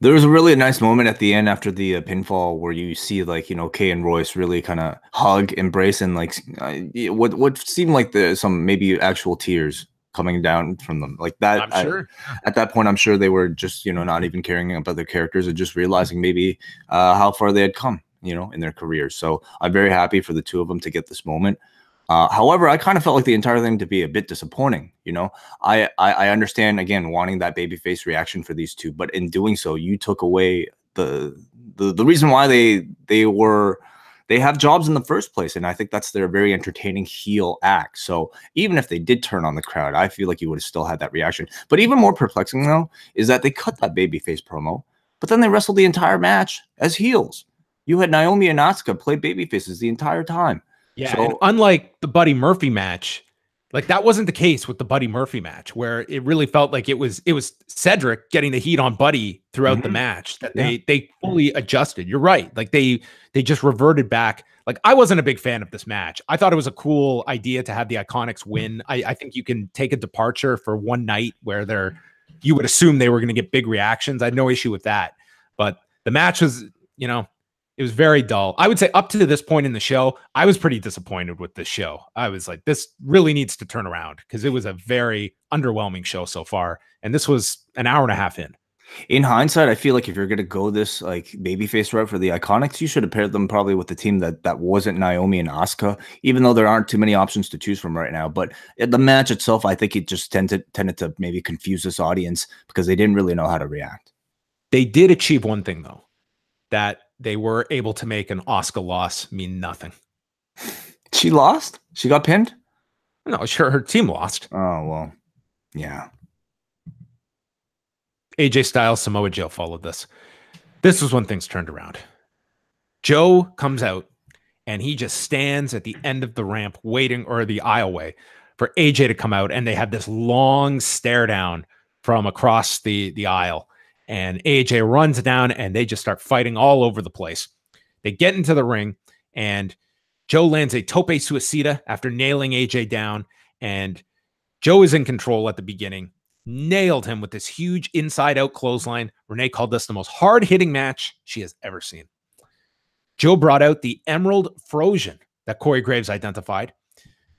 There was a really nice moment at the end after the pinfall where you see, like, you know, Kay and Royce really kind of hug, embrace, and like what seemed like some maybe actual tears coming down from them, like that. I'm sure. At that point, I'm sure they were just, you know, not even caring about their characters and just realizing maybe how far they had come, you know, in their careers. So I'm very happy for the two of them to get this moment. However, I kind of felt like the entire thing to be a bit disappointing. You know, I understand again wanting that babyface reaction for these two, but in doing so, you took away the reason why they have jobs in the first place, and I think that's their very entertaining heel act. So even if they did turn on the crowd, I feel like you would have still had that reaction. But even more perplexing though is that they cut that babyface promo, but then they wrestled the entire match as heels. You had Naomi and Asuka play babyfaces the entire time. Yeah, and So unlike the Buddy Murphy match, like that wasn't the case with the Buddy Murphy match, where it really felt like it was Cedric getting the heat on Buddy throughout the match that they fully adjusted. You're right. Like they just reverted back. Like I wasn't a big fan of this match. I thought it was a cool idea to have the Iconics win. I think you can take a departure for one night where you would assume they were going to get big reactions. I had no issue with that. But the match was, it was very dull. I would say up to this point in the show, I was pretty disappointed with this show. I was like, this really needs to turn around because it was a very underwhelming show so far. And this was an hour and a half in. In hindsight, I feel like if you're gonna go this like babyface route for the Iconics, you should have paired them probably with the team that wasn't Naomi and Asuka, even though there aren't too many options to choose from right now. But the match itself, I think it just tended to maybe confuse this audience because they didn't really know how to react. They did achieve one thing though, that they were able to make an Asuka loss mean nothing. She lost? She got pinned? No, sure, her team lost. Oh, well, yeah. AJ Styles, Samoa Joe followed this. This was when things turned around. Joe comes out and he just stands at the end of the ramp waiting, or the aisleway, for AJ to come out. And they have this long stare down from across the aisle. And AJ runs down and they just start fighting all over the place. They get into the ring and Joe lands a tope suicida after nailing AJ down. And Joe is in control at the beginning, nailed him with this huge inside out clothesline. Renee called this the most hard hitting match she has ever seen. Joe brought out the Emerald Frozen that Corey Graves identified.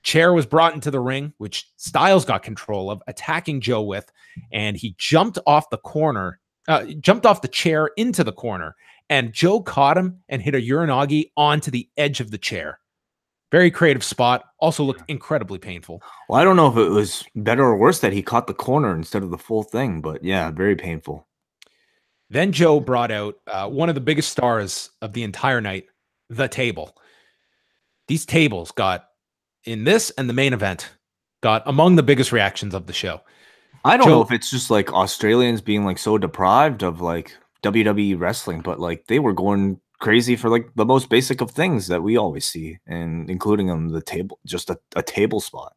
Chair was brought into the ring, which Styles got control of, attacking Joe with, and he jumped off the chair into the corner, and Joe caught him and hit a Uranagi onto the edge of the chair. Very creative spot. Also looked incredibly painful. Well, I don't know if it was better or worse that he caught the corner instead of the full thing, but yeah, very painful. Then Joe brought out one of the biggest stars of the entire night, the table. These tables got, in this and the main event, got among the biggest reactions of the show. I don't know if it's just like Australians being like so deprived of like WWE wrestling, but like they were going crazy for like the most basic of things that we always see, and including on the table, just a table spot.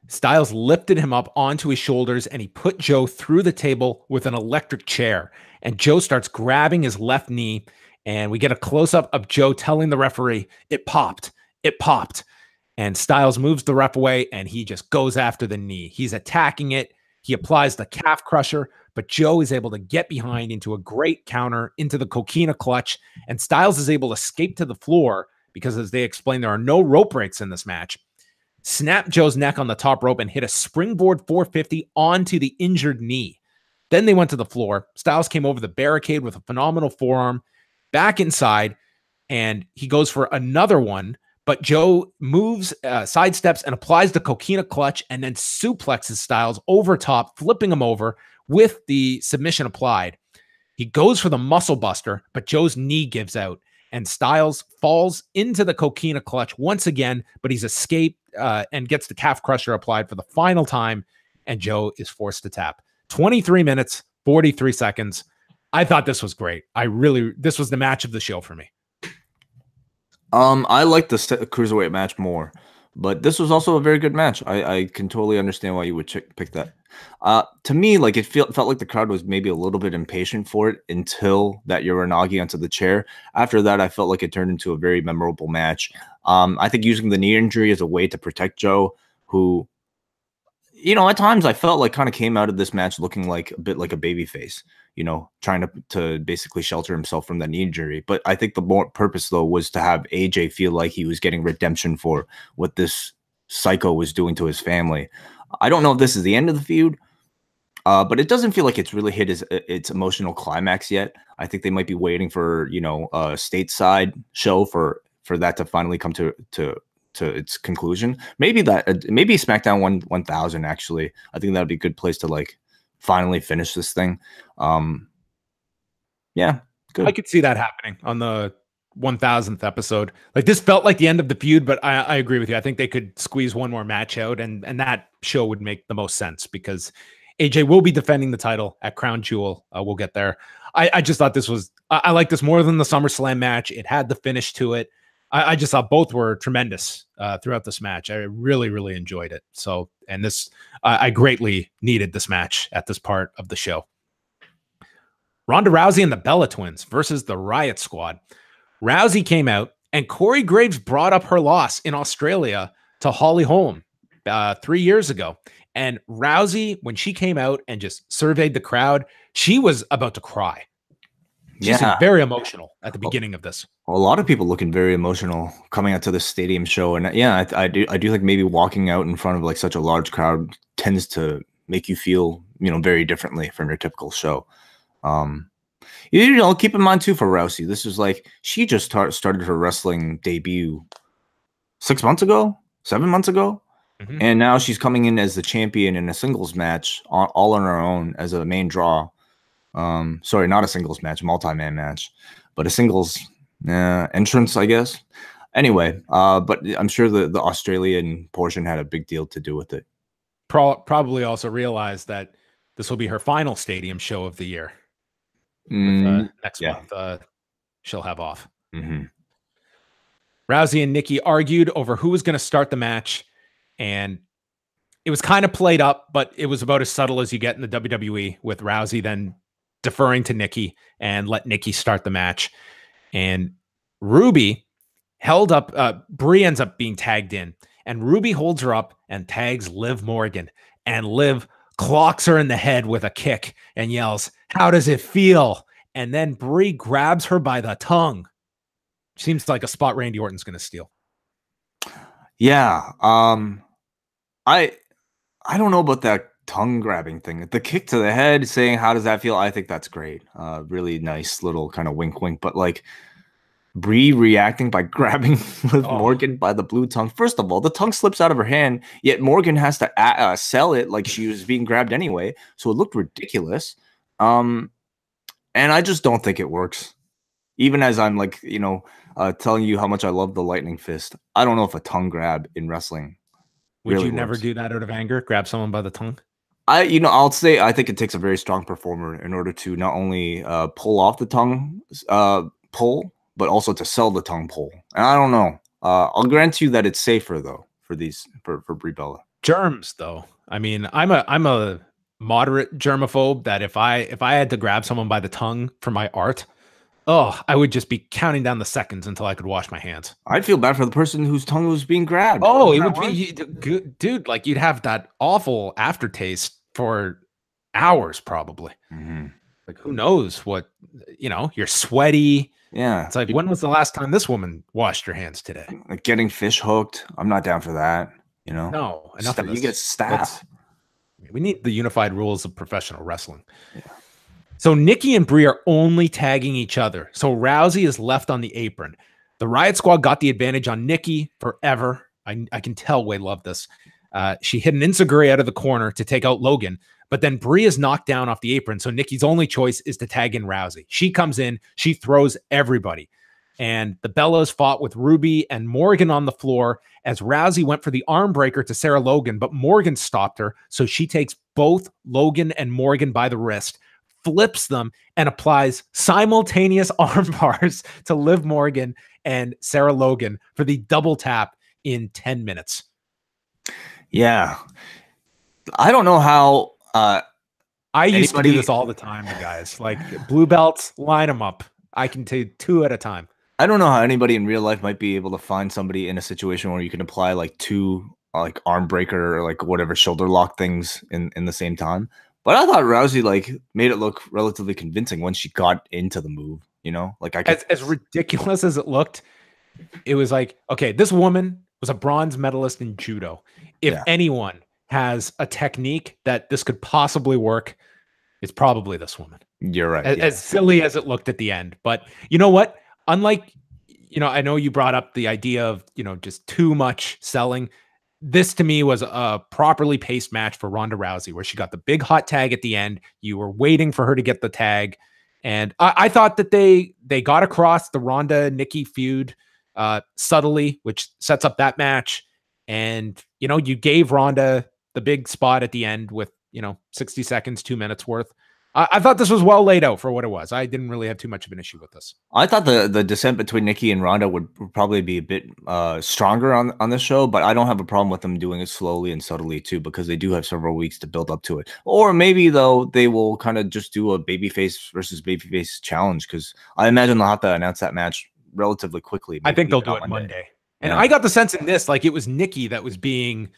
Styles lifted him up onto his shoulders and he put Joe through the table with an electric chair. And Joe starts grabbing his left knee, and we get a close-up of Joe telling the referee, "It popped, it popped." And Styles moves the ref away and he just goes after the knee. He's attacking it. He applies the calf crusher, but Joe is able to get behind into a great counter into the coquina clutch, and Styles is able to escape to the floor because, as they explain, there are no rope breaks in this match. Snap Joe's neck on the top rope and hit a springboard 450 onto the injured knee. Then they went to the floor. Styles came over the barricade with a phenomenal forearm, back inside, and he goes for another one. But Joe moves, sidesteps, and applies the coquina clutch and then suplexes Styles over top, flipping him over with the submission applied. He goes for the muscle buster, but Joe's knee gives out, and Styles falls into the coquina clutch once again, but he's escaped and gets the calf crusher applied for the final time, and Joe is forced to tap. 23 minutes, 43 seconds. I thought this was great. This was the match of the show for me. I like the cruiserweight match more, but this was also a very good match. I can totally understand why you would pick that. To me, like it felt like the crowd was maybe a little bit impatient for it until that Uranagi onto the chair. After that, I felt like it turned into a very memorable match. I think using the knee injury as a way to protect Joe, who, you know, at times I felt like kind of came out of this match looking like a bit like a babyface, you know, trying to basically shelter himself from that knee injury. But I think the more purpose, though, was to have AJ feel like he was getting redemption for what this psycho was doing to his family. I don't know if this is the end of the feud, but it doesn't feel like it's really hit its emotional climax yet. I think they might be waiting for, you know, a stateside show for that to finally come to to its conclusion. Maybe maybe SmackDown 1000 actually. I think that would be a good place to like finally finish this thing. Yeah, good. I could see that happening on the 1000th episode. Like this felt like the end of the feud, but I agree with you. I think they could squeeze one more match out, and that show would make the most sense because AJ will be defending the title at Crown Jewel. We'll get there. I just thought this was I like this more than the SummerSlam match. It had the finish to it. I just thought both were tremendous throughout this match. I really, really enjoyed it. So, and this I greatly needed this match at this part of the show. Ronda Rousey and the Bella Twins versus the Riot Squad. Rousey came out, and Corey Graves brought up her loss in Australia to Holly Holm 3 years ago. And Rousey, when she came out and just surveyed the crowd, she was about to cry. She seemed very emotional at the beginning of this. A lot of people looking very emotional coming out to the stadium show, and yeah, I do think maybe walking out in front of like such a large crowd tends to make you feel, you know, very differently from your typical show. You know, keep in mind too for Rousey, this is like she just started her wrestling debut 6 months ago, 7 months ago, and now she's coming in as the champion in a singles match all on her own as a main draw. Sorry, not a singles match, multi-man match, but a singles entrance, I guess. Anyway, but I'm sure the Australian portion had a big deal to do with it. Probably also realized that this will be her final stadium show of the year. Next month, she'll have off. Rousey and Nikki argued over who was going to start the match, and it was kind of played up, but it was about as subtle as you get in the WWE, with Rousey then deferring to Nikki and let Nikki start the match. And Ruby held up, Brie ends up being tagged in, and Ruby holds her up and tags Liv Morgan, and Liv clocks her in the head with a kick and yells, "How does it feel?" And then Brie grabs her by the tongue. Seems like a spot Randy Orton's going to steal. Yeah. I don't know about that tongue grabbing thing. The kick to the head saying, "How does that feel?" I think that's great. Really nice little kind of wink wink. But like Brie reacting by grabbing Liv Morgan by the blue tongue. First of all, the tongue slips out of her hand, yet Morgan has to sell it like she was being grabbed anyway. So it looked ridiculous. And I just don't think it works. Even as I'm like, you know, telling you how much I love the lightning fist, I don't know if a tongue grab in wrestling would really you never works. do that out of anger? Grab someone by the tongue? I'll say I think it takes a very strong performer in order to not only pull off the tongue pull, but also to sell the tongue pull. And I don't know. I'll grant you that it's safer though for Brie Bella. Germs though. I mean, I'm a moderate germaphobe that if I had to grab someone by the tongue for my art, I would just be counting down the seconds until I could wash my hands. I'd feel bad for the person whose tongue was being grabbed. Oh, it would be dude, like you'd have that awful aftertaste for hours probably. Like who knows what, you know, you're sweaty. Yeah. It's like, when was the last time this woman washed her hands today? Like getting fish hooked. I'm not down for that. You know? No, enough of this. You get staff. We need the unified rules of professional wrestling. Yeah. So Nikki and Brie are only tagging each other. So Rousey is left on the apron. The Riot Squad got the advantage on Nikki forever. I can tell Wai loved this. She hit an enziguri out of the corner to take out Logan, but then Brie is knocked down off the apron. So Nikki's only choice is to tag in Rousey. She comes in, she throws everybody. And the Bellas fought with Ruby and Morgan on the floor as Rousey went for the arm breaker to Sarah Logan, but Morgan stopped her. So she takes both Logan and Morgan by the wrist, flips them, and applies simultaneous arm bars to Liv Morgan and Sarah Logan for the double tap in 10 minutes. Yeah. I don't know how I used to do this all the time, guys. Like blue belts, line them up. I can take 2 at a time. I don't know how anybody in real life might be able to find somebody in a situation where you can apply like 2 like arm breaker or like whatever shoulder lock things in the same time. But I thought Rousey like made it look relatively convincing when she got into the move, you know? Like as ridiculous as it looked, it was like, okay, this woman was a bronze medalist in judo. If anyone has a technique that this could possibly work, it's probably this woman. You're right. As silly as it looked at the end. But you know what? Unlike I know you brought up the idea of, just too much selling. This to me was a properly paced match for Ronda Rousey, where she got the big hot tag at the end. You were waiting for her to get the tag. And I thought that they got across the Ronda Nikki feud subtly, which sets up that match. And, you gave Ronda the big spot at the end with, 60 seconds, 2 minutes worth. I thought this was well laid out for what it was. I didn't really have too much of an issue with this. I thought the descent between Nikki and Ronda would probably be a bit stronger on this show, but I don't have a problem with them doing it slowly and subtly too, because they do have several weeks to build up to it. Or maybe though they will kind of just do a babyface versus babyface challenge, because I imagine they'll have to announce that match relatively quickly. I think they'll do it Monday. And I got the sense in this, like it was Nikki that was being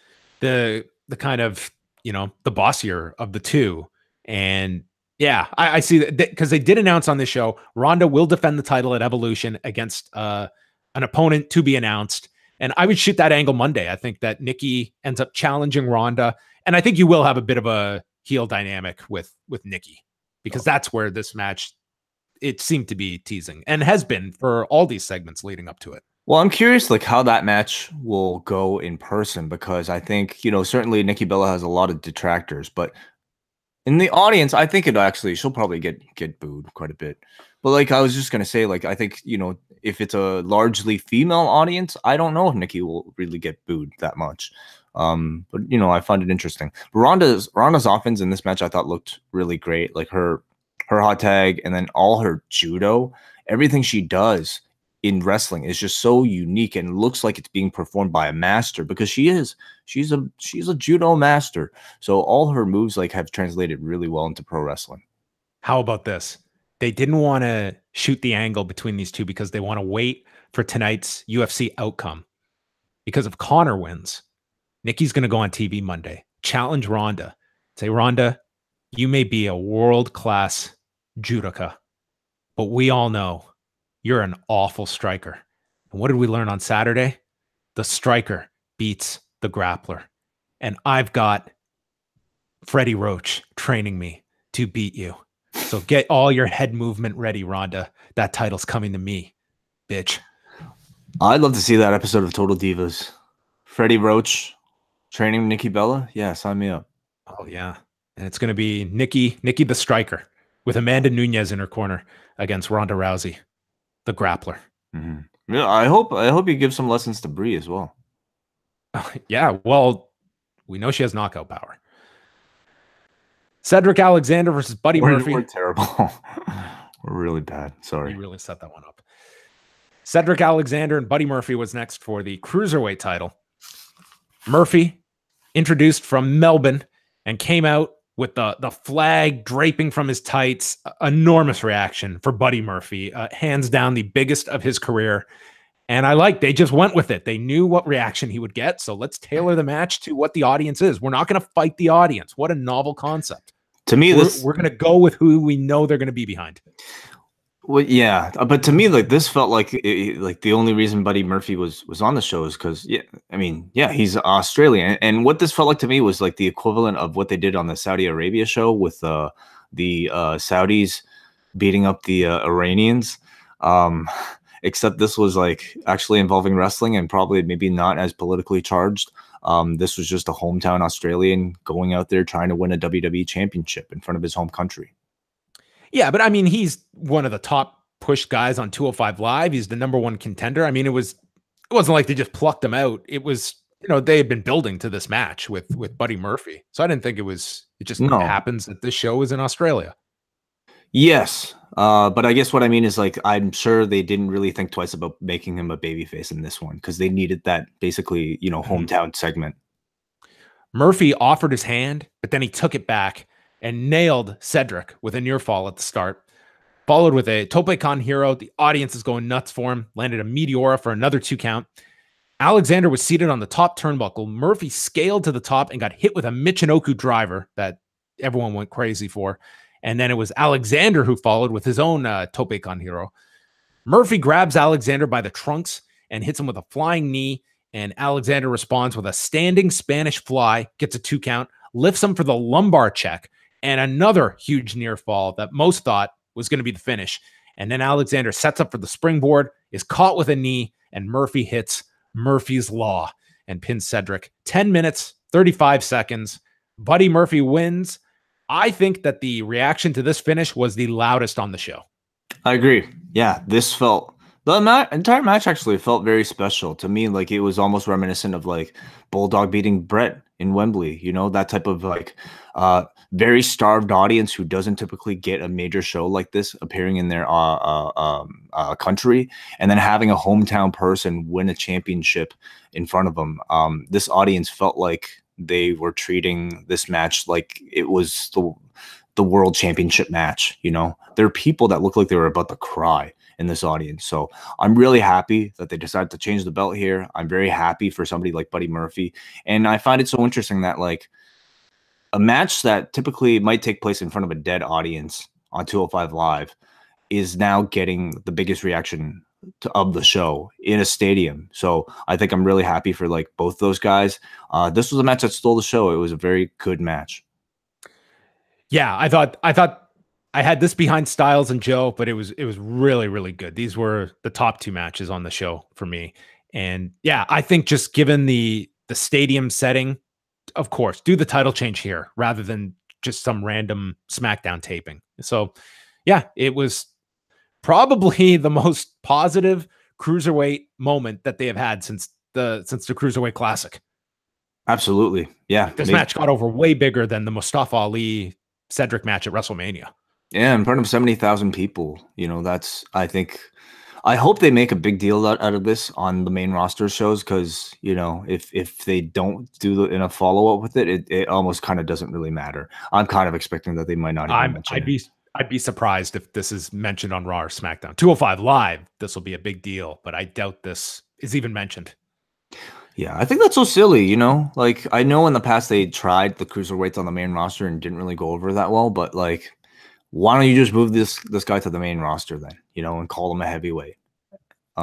the kind of, the bossier of the two. And yeah, I see that, because they did announce on this show, Ronda will defend the title at Evolution against an opponent to be announced. And I would shoot that angle Monday. I think that Nikki ends up challenging Ronda. And I think you will have a bit of a heel dynamic with Nikki, because that's where this match, it seemed to be teasing and has been for all these segments leading up to it. Well, I'm curious like how that match will go in person, because I think, certainly Nikki Bella has a lot of detractors, but in the audience, I think she'll probably get booed quite a bit. But like I was just gonna say, like I think, if it's a largely female audience, I don't know if Nikki will really get booed that much. But I find it interesting. But Ronda's offense in this match I thought looked really great. Like her hot tag and then all her judo, everything she does in wrestling is just so unique and looks like it's being performed by a master, because she's a judo master. So all her moves like have translated really well into pro wrestling. How about this? They didn't want to shoot the angle between these two because they want to wait for tonight's UFC outcome. Because if Conor wins, Nikki's going to go on TV Monday, challenge Ronda, say, Ronda, you may be a world-class judoka, but we all know you're an awful striker. And what did we learn on Saturday? The striker beats the grappler. And I've got Freddie Roach training me to beat you. So get all your head movement ready, Ronda. That title's coming to me, bitch. I'd love to see that episode of Total Divas. Freddie Roach training Nikki Bella. Yeah, sign me up. Oh, yeah. And it's going to be Nikki the striker with Amanda Nunes in her corner against Ronda Rousey, the grappler. Mm-hmm. Yeah, I hope you give some lessons to Brie as well. Yeah, well, we know she has knockout power. Cedric Alexander versus Buddy Murphy. We're terrible. We're really bad. Sorry. You really set that one up. Cedric Alexander and Buddy Murphy was next for the Cruiserweight title. Murphy, introduced from Melbourne, and came out with the flag draping from his tights. Enormous reaction for Buddy Murphy. Hands down the biggest of his career. And they just went with it. They knew what reaction he would get. So let's tailor the match to what the audience is. We're not going to fight the audience. What a novel concept. To me, we're going to go with who we know they're going to be behind. Well, yeah, but to me, like this felt like the only reason Buddy Murphy was on the show is because he's Australian, and what this felt like to me was like the equivalent of what they did on the Saudi Arabia show with the Saudis beating up the Iranians, except this was like actually involving wrestling and probably maybe not as politically charged. This was just a hometown Australian going out there trying to win a WWE championship in front of his home country. Yeah, but I mean, he's one of the top pushed guys on 205 Live. He's the #1 contender. I mean, it wasn't like they just plucked him out. It was, they had been building to this match with Buddy Murphy. So I didn't think it just happens that this show is in Australia. Yes. But I guess what I mean is like, I'm sure they didn't really think twice about making him a babyface in this one because they needed that basically, hometown segment. Murphy offered his hand, but then he took it back and nailed Cedric with a near fall at the start. Followed with a Tope Con Hero. The audience is going nuts for him. Landed a Meteora for another 2 count. Alexander was seated on the top turnbuckle. Murphy scaled to the top and got hit with a Michinoku driver that everyone went crazy for. And then it was Alexander who followed with his own Tope Con Hero. Murphy grabs Alexander by the trunks and hits him with a flying knee. And Alexander responds with a standing Spanish fly, gets a 2 count, lifts him for the lumbar check, and another huge near fall that most thought was going to be the finish. And then Alexander sets up for the springboard is caught with a knee, and Murphy hits Murphy's Law and pins Cedric. 10 minutes, 35 seconds. Buddy Murphy wins. I think that the reaction to this finish was the loudest on the show. I agree. Yeah, the entire match actually felt very special to me. Like, it was almost reminiscent of like Bulldog beating Brett in Wembley. You know, that type of like very starved audience who doesn't typically get a major show like this appearing in their country, and then having a hometown person win a championship in front of them. This audience felt like they were treating this match like it was the world championship match. You know, there are people that look like they were about to cry in this audience. So I'm really happy that they decided to change the belt here. I'm very happy for somebody like Buddy Murphy. And I find it so interesting that like a match that typically might take place in front of a dead audience on 205 Live is now getting the biggest reaction of the show in a stadium. So I think I'm really happy for like both those guys. This was a match that stole the show. It was a very good match. Yeah, I thought I had this behind Styles and Joe, but it was really, really good. These were the top two matches on the show for me. And yeah, I think just given the stadium setting, of course, do the title change here rather than just some random SmackDown taping. So yeah, it was probably the most positive cruiserweight moment that they have had since the Cruiserweight Classic. Absolutely. Yeah. This match got over way bigger than the Mustafa Ali Cedric match at WrestleMania. Yeah, in front of 70,000 people. You know, I hope they make a big deal out of this on the main roster shows, because, you know, if they don't do in a follow-up with it, it almost kind of doesn't really matter. I'm kind of expecting that they might not even mention it. I'd be surprised if this is mentioned on Raw or SmackDown. 205 Live, this will be a big deal, but I doubt this is even mentioned. Yeah, I think that's so silly, you know? Like, I know in the past they tried the cruiserweights on the main roster and didn't really go over that well, but like, why don't you just move this guy to the main roster then, you know, and call him a heavyweight?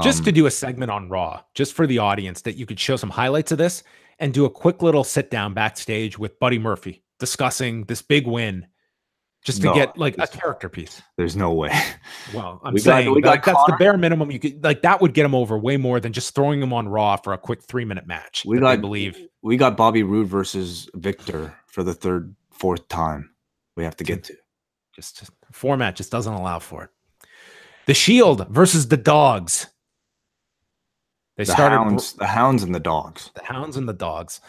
Just to do a segment on Raw, just for the audience, that you could show some highlights of this and do a quick little sit down backstage with Buddy Murphy discussing this big win, just to get like a character piece. There's no way. Well, I'm saying that's the bare minimum you could, like, that would get him over way more than just throwing him on Raw for a quick 3-minute match. We got Bobby Roode versus Victor for the fourth time we have to get to. Just format just doesn't allow for it. The Shield versus the Dogs. The Hounds and the Dogs. The Hounds and the Dogs.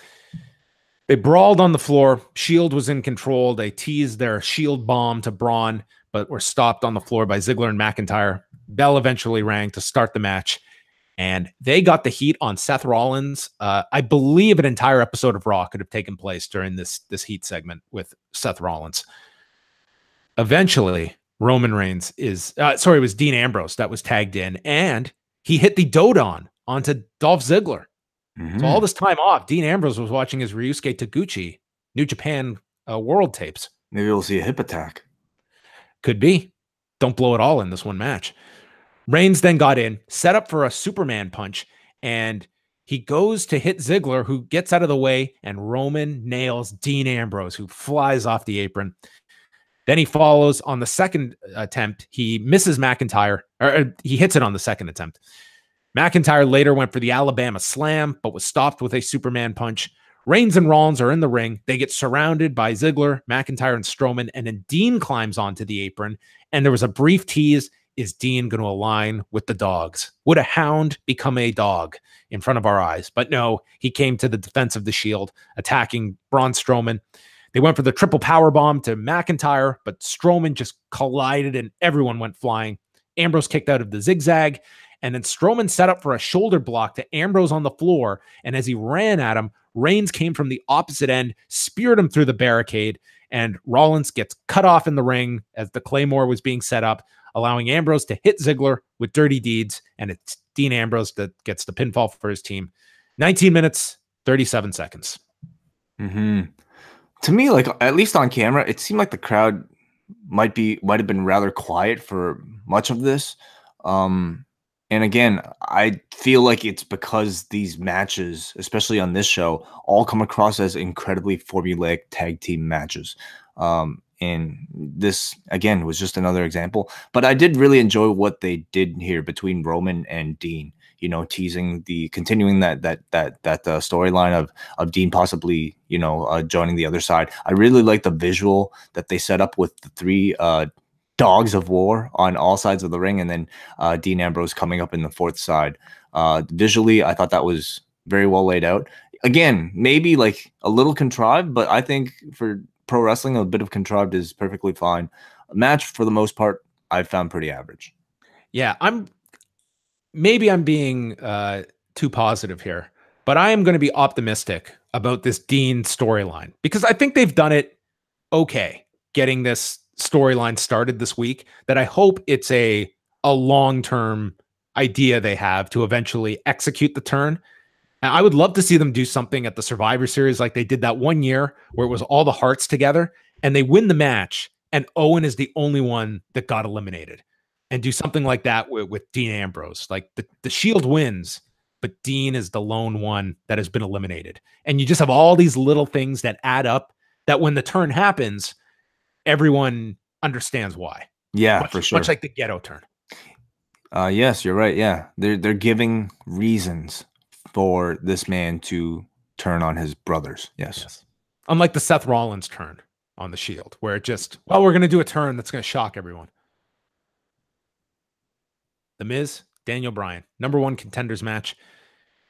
They brawled on the floor. Shield was in control. They teased their Shield bomb to Braun, but were stopped on the floor by Ziggler and McIntyre. Bell eventually rang to start the match, and they got the heat on Seth Rollins. I believe an entire episode of Raw could have taken place during this heat segment with Seth Rollins. Eventually, Roman Reigns it was Dean Ambrose that was tagged in, and he hit the Dodon onto Dolph Ziggler. So all this time off, Dean Ambrose was watching his Ryusuke Taguchi New Japan World tapes. Maybe we'll see a hip attack. Could be. Don't blow it all in this one match. Reigns then got in, set up for a Superman punch, and he goes to hit Ziggler, who gets out of the way, and Roman nails Dean Ambrose, who flies off the apron. Then he follows on the second attempt. He misses McIntyre, or he hits it on the second attempt. McIntyre later went for the Alabama Slam, but was stopped with a Superman punch. Reigns and Rollins are in the ring. They get surrounded by Ziggler, McIntyre, and Strowman, and then Dean climbs onto the apron, and there was a brief tease. Is Dean going to align with the Dogs? Would a hound become a dog in front of our eyes? But no, he came to the defense of the Shield, attacking Braun Strowman. They went for the triple power bomb to McIntyre, but Strowman just collided and everyone went flying. Ambrose kicked out of the zigzag, and then Strowman set up for a shoulder block to Ambrose on the floor, and as he ran at him, Reigns came from the opposite end, speared him through the barricade, and Rollins gets cut off in the ring as the Claymore was being set up, allowing Ambrose to hit Ziggler with dirty deeds, and it's Dean Ambrose that gets the pinfall for his team. 19 minutes, 37 seconds. To me, like, at least on camera, it seemed like the crowd might have been rather quiet for much of this. And again, I feel like it's because these matches, especially on this show, all come across as incredibly formulaic tag team matches. And this, again, was just another example. But I did really enjoy what they did here between Roman and Dean, you know, continuing that storyline of Dean possibly, you know, joining the other side. I really like the visual that they set up with the three dogs of war on all sides of the ring, and then Dean Ambrose coming up in the fourth side. Visually, I thought that was very well laid out. Again, maybe like a little contrived, but I think for pro wrestling, a bit of contrived is perfectly fine. A match, for the most part, I found pretty average. Yeah, I'm being too positive here, but I am going to be optimistic about this Dean storyline because I think they've done it okay getting this storyline started this week, that I hope it's a long-term idea they have to eventually execute the turn. And I would love to see them do something at the Survivor Series like they did that one year where it was all the hearts together and they win the match and Owen is the only one that got eliminated, and do something like that with Dean Ambrose. Like the Shield wins, but Dean is the lone one that has been eliminated. And you just have all these little things that add up that when the turn happens, everyone understands why. Yeah, for sure. Much like the Ghetto turn. Yes, you're right. Yeah, they're giving reasons for this man to turn on his brothers. Yes. Unlike the Seth Rollins turn on the Shield, where it just, well, we're going to do a turn that's going to shock everyone. The Miz, Daniel Bryan, #1 contenders match.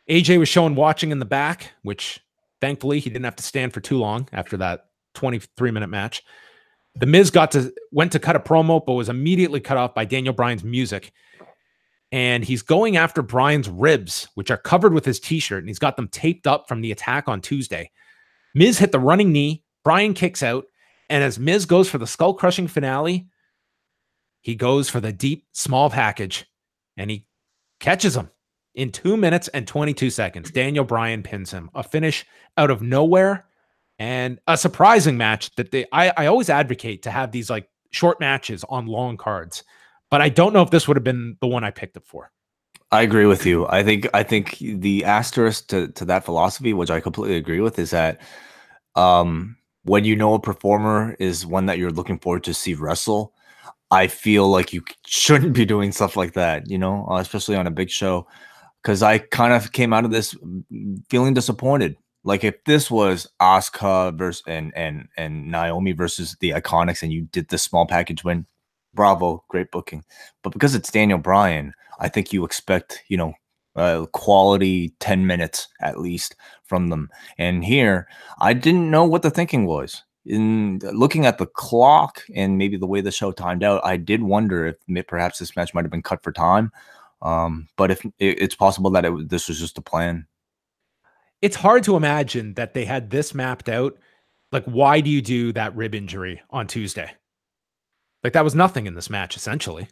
AJ was shown watching in the back, which thankfully he didn't have to stand for too long after that 23-minute match. The Miz went to cut a promo, but was immediately cut off by Daniel Bryan's music. And he's going after Bryan's ribs, which are covered with his t-shirt, and he's got them taped up from the attack on Tuesday. Miz hit the running knee, Bryan kicks out, and as Miz goes for the skull-crushing finale, he goes for the deep, small package, and he catches him in 2 minutes and 22 seconds. Daniel Bryan pins him. A finish out of nowhere, and a surprising match that I always advocate to have these like short matches on long cards. But I don't know if this would have been the one I picked it for. I agree with you. I think the asterisk to that philosophy, which I completely agree with, is that when you know a performer is one that you're looking forward to see wrestle, I feel like you shouldn't be doing stuff like that, you know, especially on a big show. Because I kind of came out of this feeling disappointed. Like if this was Asuka versus and Naomi versus the Iconics, and you did this small package win, bravo, great booking. But because it's Daniel Bryan, I think you expect, you know, quality 10 minutes at least from them. And here, I didn't know what the thinking was. In looking at the clock and maybe the way the show timed out, I did wonder if perhaps this match might have been cut for time. But if it's possible that this was just a plan. It's hard to imagine that they had this mapped out. Like, why do you do that rib injury on Tuesday? Like, that was nothing in this match, essentially.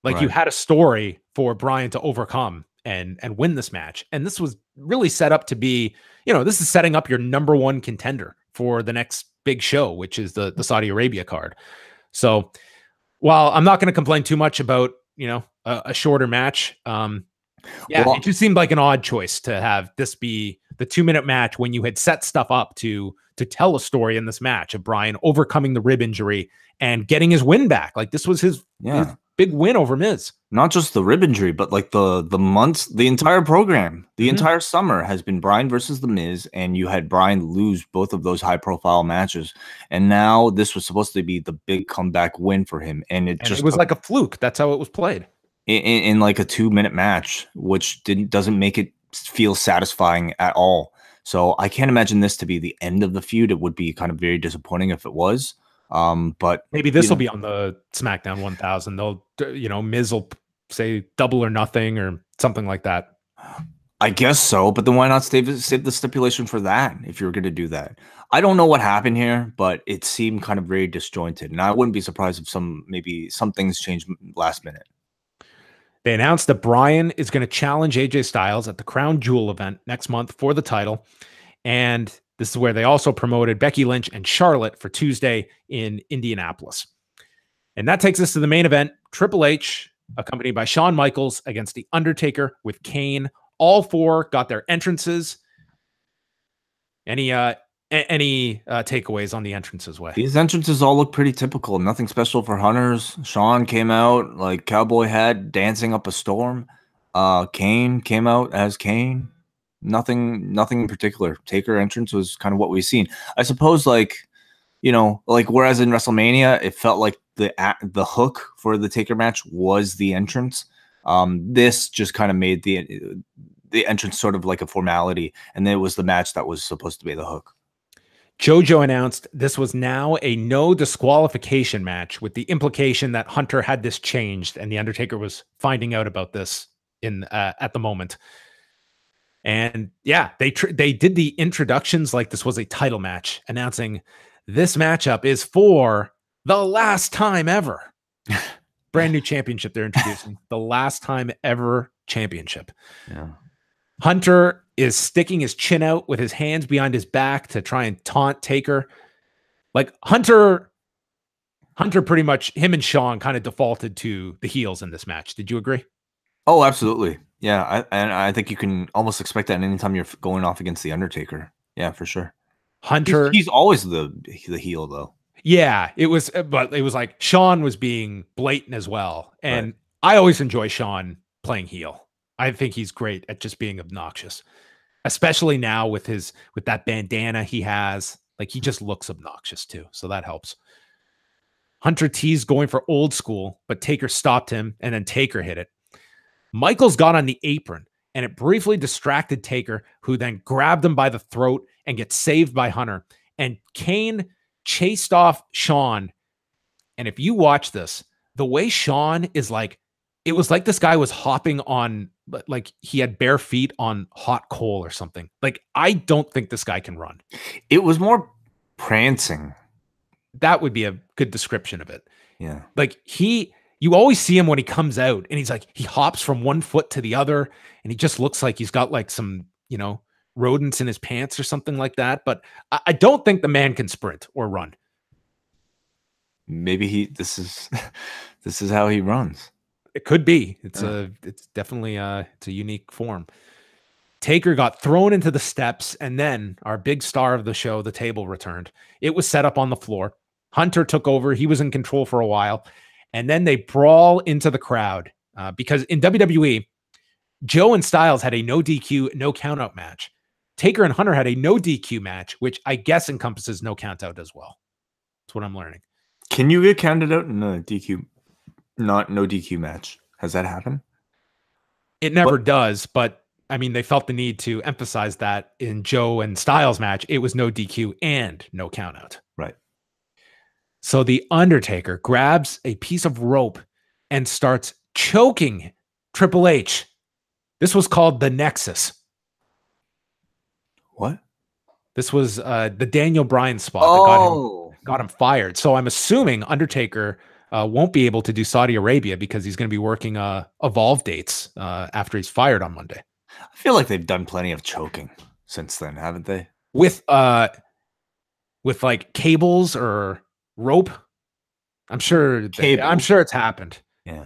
Like, you had a story for Bryan to overcome and win this match. And this was really set up to be, you know, this is setting up your #1 contender for the next big show, which is the Saudi Arabia card. So while I'm not going to complain too much about, you know, a shorter match, it just seemed like an odd choice to have this be the 2-minute match when you had set stuff up to tell a story in this match of Bryan overcoming the rib injury and getting his win back. Like, this was his big win over Miz. Not just the rib injury, but like the months, the entire program, the entire summer has been Bryan versus the Miz, and you had Bryan lose both of those high profile matches. And now this was supposed to be the big comeback win for him. And it was like a fluke. That's how it was played. In like a 2-minute match, which doesn't make it feel satisfying at all. So I can't imagine this to be the end of the feud. It would be kind of very disappointing if it was. But maybe this will be on the SmackDown 1000. They'll, you know, Miz will say double or nothing or something like that. I guess so, but then why not save the stipulation for that if you're going to do that? I don't know what happened here, but it seemed kind of very disjointed, and I wouldn't be surprised if maybe some things changed last minute. They announced that Bryan is going to challenge AJ Styles at the Crown Jewel event next month for the title. And this is where they also promoted Becky Lynch and Charlotte for Tuesday in Indianapolis. And that takes us to the main event. Triple H, accompanied by Shawn Michaels, against The Undertaker with Kane. All four got their entrances. Any Any takeaways on the entrances way? These entrances all look pretty typical. Nothing special for Hunters. Sean came out like cowboy hat, dancing up a storm. Kane came out as Kane. Nothing in particular. Taker entrance was kind of what we've seen. I suppose, like, like whereas in WrestleMania, it felt like the hook for the Taker match was the entrance. This just kind of made the entrance sort of like a formality, and it was the match that was supposed to be the hook. JoJo announced this was now a no disqualification match, with the implication that Hunter had this changed, and the Undertaker was finding out about this at the moment. And yeah, they did the introductions like this was a title match, announcing this matchup is for the last time ever. Brand new championship they're introducing. The last time ever championship. Yeah. Hunter is sticking his chin out with his hands behind his back to try and taunt Taker. Like Hunter pretty much, him and Sean kind of defaulted to the heels in this match. Did you agree? Oh, absolutely. Yeah, I think you can almost expect that anytime you're going off against the Undertaker. Yeah, for sure. Hunter, he's always the heel though. Yeah, it was, but it was like Sean was being blatant as well, and right. I always enjoy Sean playing heel. I think he's great at just being obnoxious, especially now with that bandana he has. Like, he just looks obnoxious too, so that helps. Hunter teased going for old school, but Taker stopped him, and then Taker hit it. Michaels got on the apron, and it briefly distracted Taker, who then grabbed him by the throat and gets saved by Hunter. And Kane chased off Sean. And if you watch this, the way Sean is like, it was like this guy was hopping on, like he had bare feet on hot coal or something. Like, I don't think this guy can run. It was more prancing. That would be a good description of it. Yeah. Like, you always see him when he comes out, and he's like, he hops from one foot to the other, and he just looks like he's got like some, rodents in his pants or something like that. But I don't think the man can sprint or run. Maybe this is how he runs. It could be. It's definitely it's a unique form. Taker got thrown into the steps, and then our big star of the show, the table, returned. It was set up on the floor. Hunter took over. He was in control for a while. And then they brawl into the crowd because in WWE, Joe and Styles had a no DQ, no countout match. Taker and Hunter had a no DQ match, which I guess encompasses no countout as well. That's what I'm learning. Can you get counted out in a DQ, no DQ match? Has that happened? It never does, but I mean, they felt the need to emphasize that in Joe and Styles match, it was no DQ and no countout. Right. So the Undertaker grabs a piece of rope and starts choking Triple H. This was called the Nexus. What? This was the Daniel Bryan spot that got him fired. So I'm assuming Undertaker won't be able to do Saudi Arabia because he's going to be working Evolve dates after he's fired on Monday. I feel like they've done plenty of choking since then, haven't they? With like cables or rope. I'm sure it's happened. Yeah.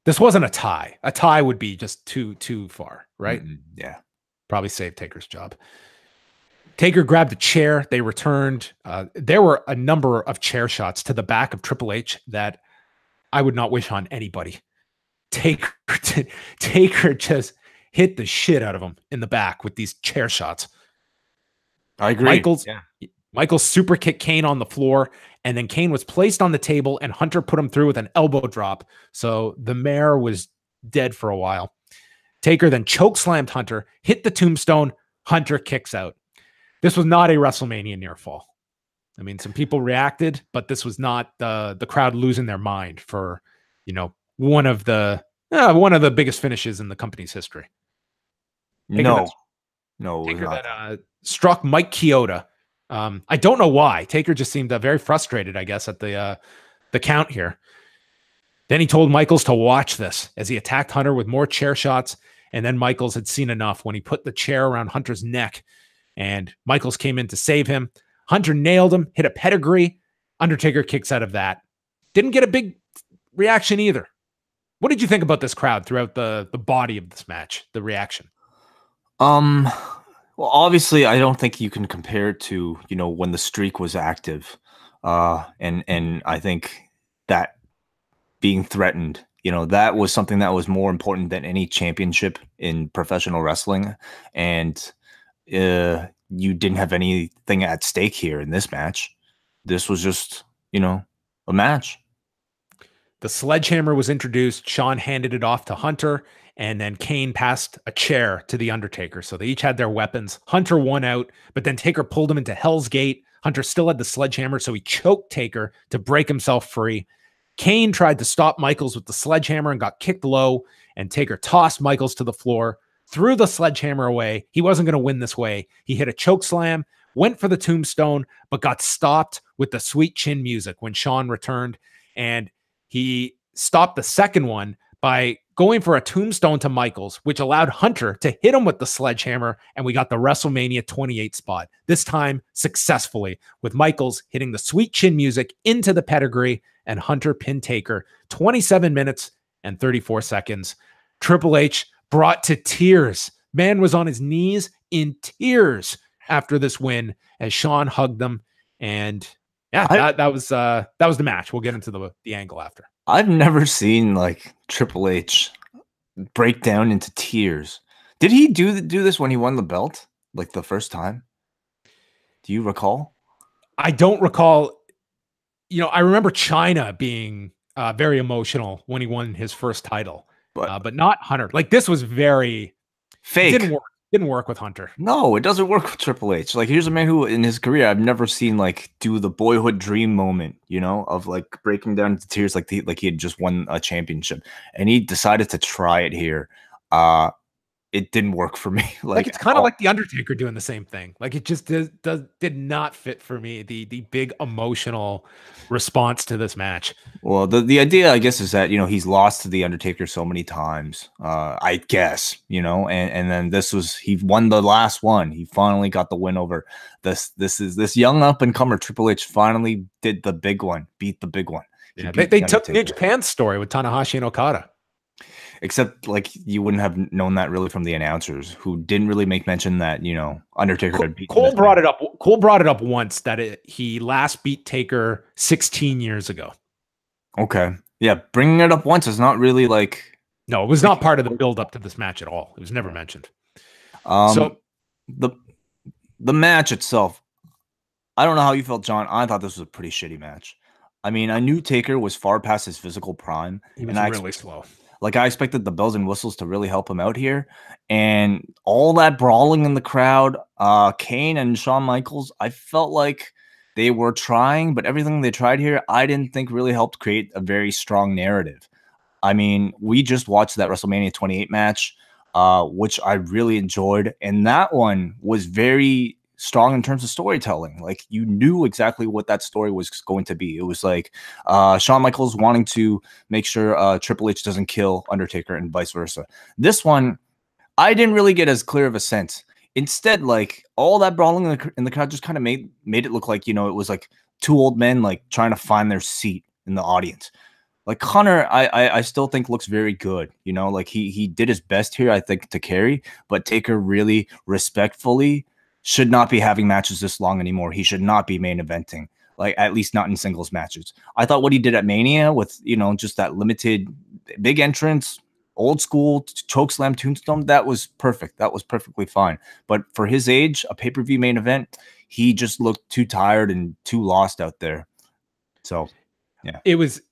This wasn't a tie. A tie would be just too far, right? Yeah. Probably saved Taker's job. Taker grabbed a chair. They returned. There were a number of chair shots to the back of Triple H that I would not wish on anybody. Taker just hit the shit out of him in the back with these chair shots. I agree. Michaels super kicked Kane on the floor, and then Kane was placed on the table, and Hunter put him through with an elbow drop. So the mayor was dead for a while. Taker then choke slammed Hunter, hit the tombstone. Hunter kicks out. This was not a WrestleMania near fall. I mean, some people reacted, but this was not the crowd losing their mind for, one of the biggest finishes in the company's history. Taker that struck Mike Chioda. I don't know why. Taker just seemed very frustrated, I guess, at the count here. Then he told Michaels to watch this as he attacked Hunter with more chair shots. And then Michaels had seen enough when he put the chair around Hunter's neck, and Michaels came in to save him. Hunter nailed him, hit a pedigree. Undertaker kicks out of that. Didn't get a big reaction either. What did you think about this crowd throughout the body of this match, the reaction? Well, obviously, I don't think you can compare it to, when the streak was active. And I think that being threatened, that was something that was more important than any championship in professional wrestling. And you didn't have anything at stake here in this match. This was just, a match. The sledgehammer was introduced. Shawn handed it off to Hunter, and then Kane passed a chair to The Undertaker. So they each had their weapons. Hunter won out, but then Taker pulled him into Hell's Gate. Hunter still had the sledgehammer, so he choked Taker to break himself free. Kane tried to stop Michaels with the sledgehammer and got kicked low, and Taker tossed Michaels to the floor, threw the sledgehammer away. He wasn't going to win this way. He hit a choke slam, went for the tombstone, but got stopped with the sweet chin music when Shawn returned, and he stopped the second one by going for a tombstone to Michaels, which allowed Hunter to hit him with the sledgehammer, and we got the WrestleMania 28 spot, this time successfully, with Michaels hitting the sweet chin music into the pedigree, and Hunter pinned Taker 27 minutes and 34 seconds. Triple H brought to tears. Man was on his knees in tears after this win as Shawn hugged them, and yeah, that was the match. We'll get into the angle after. I've never seen like Triple H break down into tears. Did he do this when he won the belt, like the first time? Do you recall? I don't recall. I remember China being very emotional when he won his first title, but not Hunter. Like, this was very fake. Didn't work with Hunter. No, it doesn't work with Triple H. Like, here's a man who in his career I've never seen like do the boyhood dream moment, of like breaking down into tears like he had just won a championship, and he decided to try it here. It didn't work for me. Like it's kind of like The Undertaker doing the same thing. Like, it just did not fit for me. The big emotional response to this match. Well, the idea, I guess, is that he's lost to The Undertaker so many times. I guess and then he won the last one. He finally got the win over this young up and comer. Triple H finally did the big one, beat the big one. Yeah, they took New Japan's story with Tanahashi and Okada. Except, like, you wouldn't have known that really from the announcers, who didn't really make mention that Undertaker had beaten. Cole brought it up. Cole brought it up once that he last beat Taker 16 years ago. Okay, yeah, bringing it up once is not really like. No, it was not part of the build up to this match at all. It was never mentioned. So the match itself, I don't know how you felt, John. I thought this was a pretty shitty match. I mean, I knew Taker was far past his physical prime. He was really slow. Like, I expected the bells and whistles to really help him out here. And all that brawling in the crowd, Kane and Shawn Michaels, I felt like they were trying, but everything they tried here, I didn't think really helped create a very strong narrative. I mean, we just watched that WrestleMania 28 match, which I really enjoyed. And that one was very strong in terms of storytelling. Like, you knew exactly what that story was going to be. It was like Shawn Michaels wanting to make sure Triple H doesn't kill Undertaker and vice versa. This one, I didn't really get as clear of a sense. Instead, like, all that brawling in the crowd just kind of made it look like, it was like two old men like trying to find their seat in the audience. Like, Hunter, I still think looks very good. Like, he did his best here, I think, to carry, but Taker really respectfully should not be having matches this long anymore. He should not be main eventing, like, at least not in singles matches. I thought what he did at Mania with, just that limited big entrance, old school chokeslam tombstone, that was perfect. That was perfectly fine. But for his age, a pay-per-view main event, he just looked too tired and too lost out there. So, yeah. It was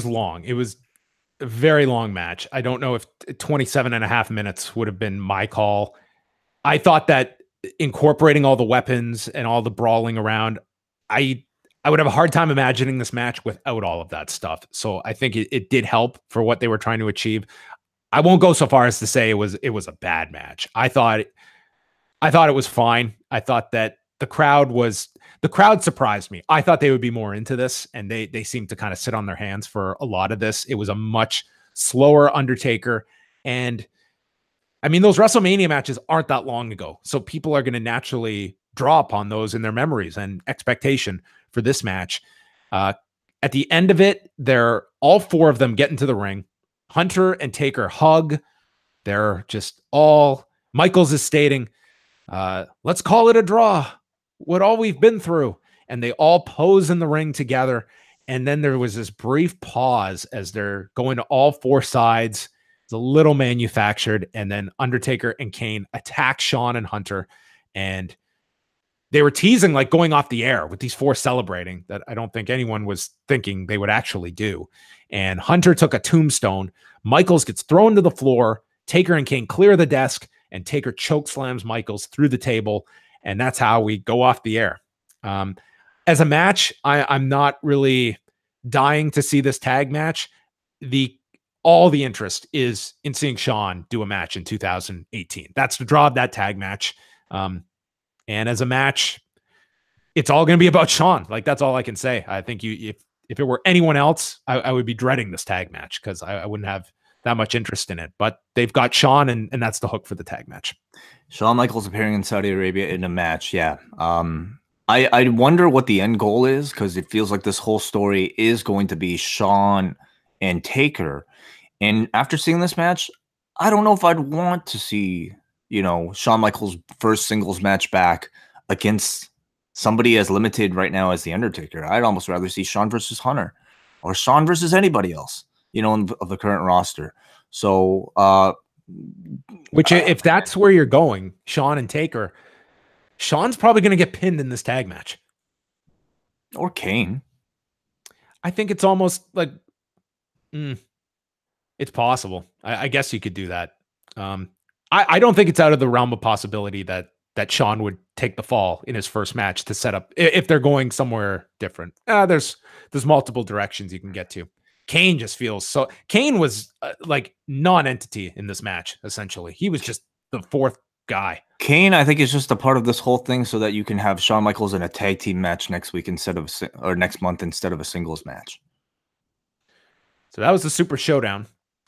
long. It was a very long match. I don't know if 27 and a half minutes would have been my call. I thought that incorporating all the weapons and all the brawling around, I would have a hard time imagining this match without all of that stuff. So I think it did help for what they were trying to achieve. I won't go so far as to say it was a bad match. I thought it was fine. I thought that the crowd surprised me. I thought they would be more into this, and they seemed to kind of sit on their hands for a lot of this. It was a much slower Undertaker, and I mean, those WrestleMania matches aren't that long ago, so people are going to naturally draw upon those in their memories and expectation for this match. At the end of it, all four of them get into the ring. Hunter and Taker hug. They're just all, Michaels is stating, Let's call it a draw. What all we've been through. And they all pose in the ring together. And then there was this brief pause as they're going to all four sides. It's a little manufactured. And then Undertaker and Kane attack Shawn and Hunter. And they were teasing like going off the air with these four celebrating that I don't think anyone was thinking they would actually do. And Hunter took a tombstone. Michaels gets thrown to the floor. Taker and Kane clear the desk, and Taker choke slams Michaels through the table. And that's how we go off the air. As a match, I'm not really dying to see this tag match. All the interest is in seeing Shawn do a match in 2018. That's the draw of that tag match. And as a match, it's all going to be about Shawn. Like, that's all I can say. I think if it were anyone else, I would be dreading this tag match because I wouldn't have that much interest in it. But they've got Shawn, and that's the hook for the tag match. Shawn Michaels appearing in Saudi Arabia in a match. Yeah. I wonder what the end goal is, because it feels like this whole story is going to be Shawn and Taker. And after seeing this match, I don't know if I'd want to see, Shawn Michaels' first singles match back against somebody as limited right now as The Undertaker. I'd almost rather see Shawn versus Hunter or Shawn versus anybody else, of the current roster. So, which if that's where you're going, Shawn and Taker, Shawn's probably going to get pinned in this tag match. Or Kane. I think it's almost like, it's possible. I guess you could do that. I don't think it's out of the realm of possibility that Shawn would take the fall in his first match to set up if they're going somewhere different. There's multiple directions you can get to. Kane just feels so. Kane was like non-entity in this match. Essentially, he was just the fourth guy. Kane, I think, is just a part of this whole thing so that you can have Shawn Michaels in a tag team match next week next month instead of a singles match. So that was the Super Showdown.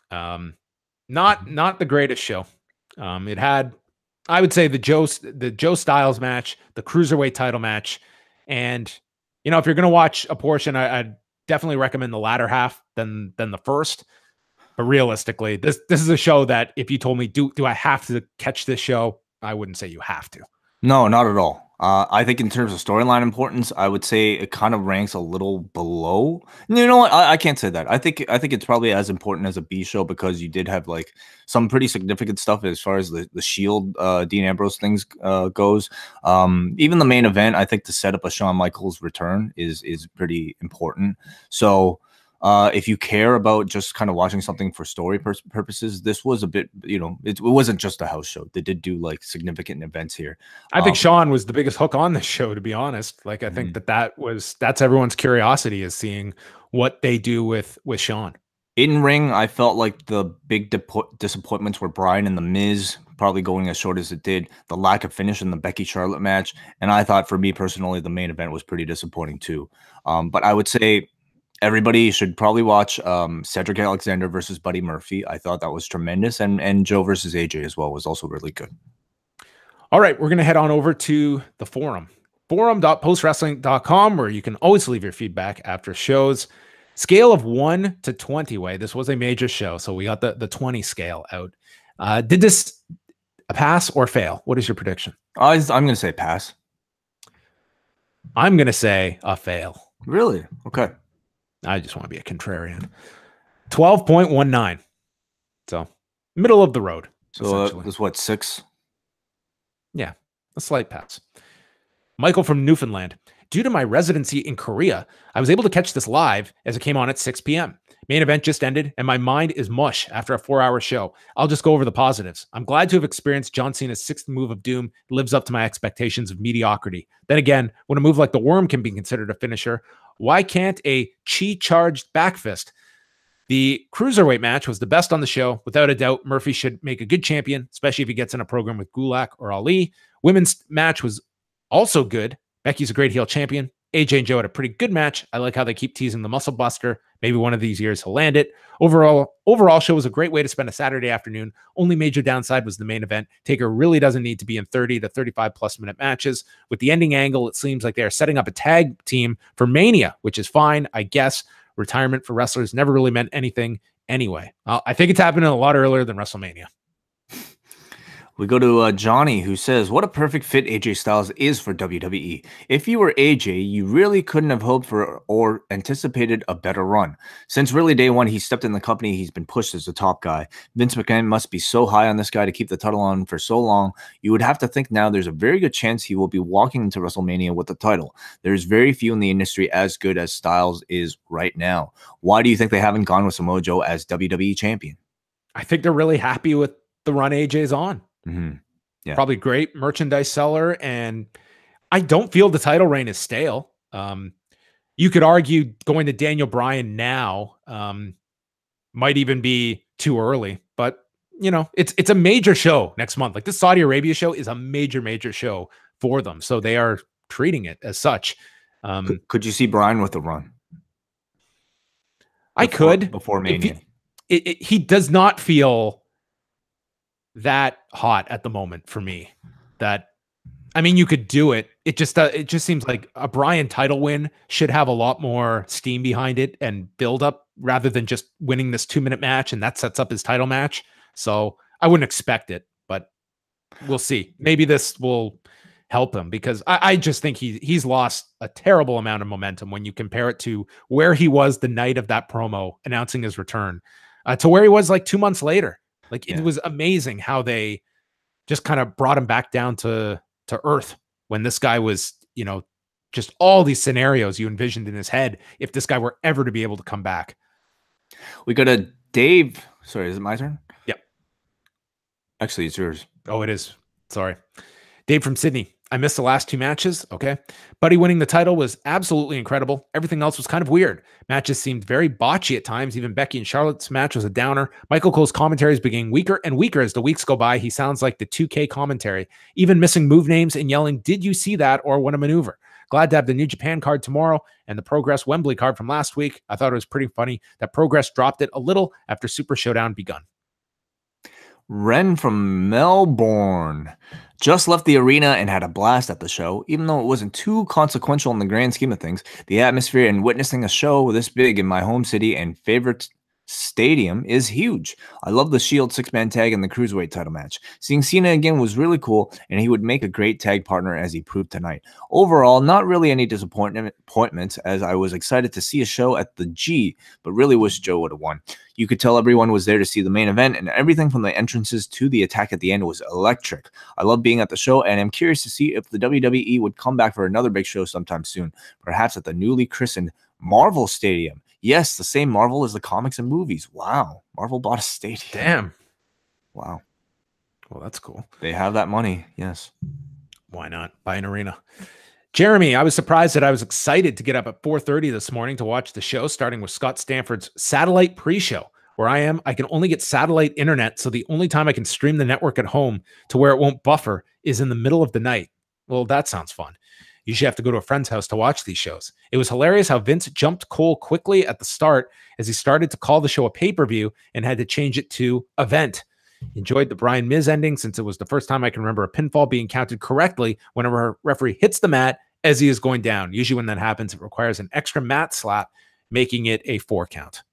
Not the greatest show. It had, I would say, the Joe Styles match, the Cruiserweight title match, and if you're gonna watch a portion, I'd definitely recommend the latter half than the first. But realistically, this is a show that if you told me, do I have to catch this show, I wouldn't say you have to. No, not at all. I think in terms of storyline importance, I would say it kind of ranks a little below. You know what? I can't say that. I think it's probably as important as a B show, because you did have like some pretty significant stuff as far as the Shield, Dean Ambrose things goes. Even the main event, I think, to set up a Shawn Michaels return is pretty important. So if you care about just kind of watching something for story purposes, this was a bit, it wasn't just a house show. They did do like significant events here. I think Shawn was the biggest hook on this show, to be honest. Like, I think that's everyone's curiosity, is seeing what they do with Shawn. In ring, I felt like the big disappointments were Bryan and The Miz probably going as short as it did, the lack of finish in the Becky Charlotte match, and I thought, for me personally, the main event was pretty disappointing too. But I would say everybody should probably watch Cedric Alexander versus Buddy Murphy. I thought that was tremendous. And Joe versus AJ as well was also really good. All right, we're going to head on over to the forum. Forum.postwrestling.com, where you can always leave your feedback after shows. Scale of 1 to 20, Way. This was a major show, so we got the 20 scale out. Did this a pass or fail? What is your prediction? I'm going to say pass. I'm going to say a fail. Really? Okay. I just want to be a contrarian. 12.19. So middle of the road. So that's what, 6? Yeah, a slight pass. Michael from Newfoundland. Due to my residency in Korea, I was able to catch this live as it came on at 6 p.m. Main event just ended, and my mind is mush after a 4-hour show. I'll just go over the positives. I'm glad to have experienced John Cena's 6th move of doom. It lives up to my expectations of mediocrity. Then again, when a move like the worm can be considered a finisher, why can't a chi-charged back fist? The cruiserweight match was the best on the show. Without a doubt, Murphy should make a good champion, especially if he gets in a program with Gulak or Ali. Women's match was also good. Becky's a great heel champion. AJ and Joe had a pretty good match. I like how they keep teasing the muscle buster. Maybe one of these years he'll land it. Overall show was a great way to spend a Saturday afternoon. Only major downside was the main event. Taker really doesn't need to be in 30 to 35 plus minute matches. With the ending angle, it seems like they are setting up a tag team for Mania, which is fine, I guess. Retirement for wrestlers never really meant anything anyway. I think it's happening a lot earlier than WrestleMania. We go to Johnny, who says, "What a perfect fit AJ Styles is for WWE. If you were AJ, you really couldn't have hoped for or anticipated a better run. Since really day one, he stepped in the company, he's been pushed as the top guy. Vince McMahon must be so high on this guy to keep the title on for so long. You would have to think now there's a very good chance he will be walking into WrestleMania with the title. There's very few in the industry as good as Styles is right now. Why do you think they haven't gone with Samoa Joe as WWE champion?" I think they're really happy with the run AJ's on. Yeah. Probably great merchandise seller, and I don't feel the title reign is stale. You could argue going to Daniel Bryan now might even be too early, but you know, it's a major show next month. Like this Saudi Arabia show is a major show for them, so they are treating it as such. Could you see Bryan with a run? I could before Mania. He does not feel that hot at the moment for me. That, I mean, you could do it. It just seems like a Bryan title win should have a lot more steam behind it and build up rather than just winning this 2-minute match, and that sets up his title match. So I wouldn't expect it, but we'll see. Maybe this will help him, because I just think he's lost a terrible amount of momentum when you compare it to where he was the night of that promo announcing his return to where he was like 2 months later. Like it was amazing how they just kind of brought him back down to earth when this guy was, you know, just all these scenarios you envisioned in his head if this guy were ever to be able to come back. We go to Dave. Sorry, is it my turn? Yep. Actually, it's yours. Oh, it is. Sorry. Dave from Sydney. I missed the last 2 matches. Okay. Buddy winning the title was absolutely incredible. Everything else was kind of weird. Matches seemed very botchy at times. Even Becky and Charlotte's match was a downer. Michael Cole's commentary is getting weaker and weaker as the weeks go by. He sounds like the 2K commentary, even missing move names and yelling, "Did you see that?" or "What a maneuver." Glad to have the New Japan card tomorrow and the Progress Wembley card from last week. I thought it was pretty funny that Progress dropped it a little after Super Showdown begun. Ren from Melbourne just left the arena and had a blast at the show. Even though it wasn't too consequential in the grand scheme of things, the atmosphere and witnessing a show this big in my home city and favorite stadium is huge. I love the Shield 6-man tag and the Cruiserweight title match. Seeing Cena again was really cool, and he would make a great tag partner as he proved tonight. Overall, not really any disappointments, as I was excited to see a show at the G, but really wish Joe would have won. You could tell everyone was there to see the main event, and everything from the entrances to the attack at the end was electric. I love being at the show, and I'm curious to see if the WWE would come back for another big show sometime soon, perhaps at the newly christened Marvel Stadium. Yes, the same Marvel as the comics and movies. Wow. Marvel bought a stadium. Damn. Wow. Well, that's cool. They have that money. Yes. Why not buy an arena? Jeremy, I was surprised that I was excited to get up at 4:30 this morning to watch the show, starting with Scott Stanford's satellite pre-show. Where I am, I can only get satellite internet, so the only time I can stream the network at home to where it won't buffer is in the middle of the night. Well, that sounds fun. You usually have to go to a friend's house to watch these shows. It was hilarious how Vince jumped Cole quickly at the start as he started to call the show a pay-per-view and had to change it to event. Enjoyed the Brian Miz ending since it was the first time I can remember a pinfall being counted correctly whenever a referee hits the mat as he is going down. Usually when that happens, it requires an extra mat slap, making it a 4 count.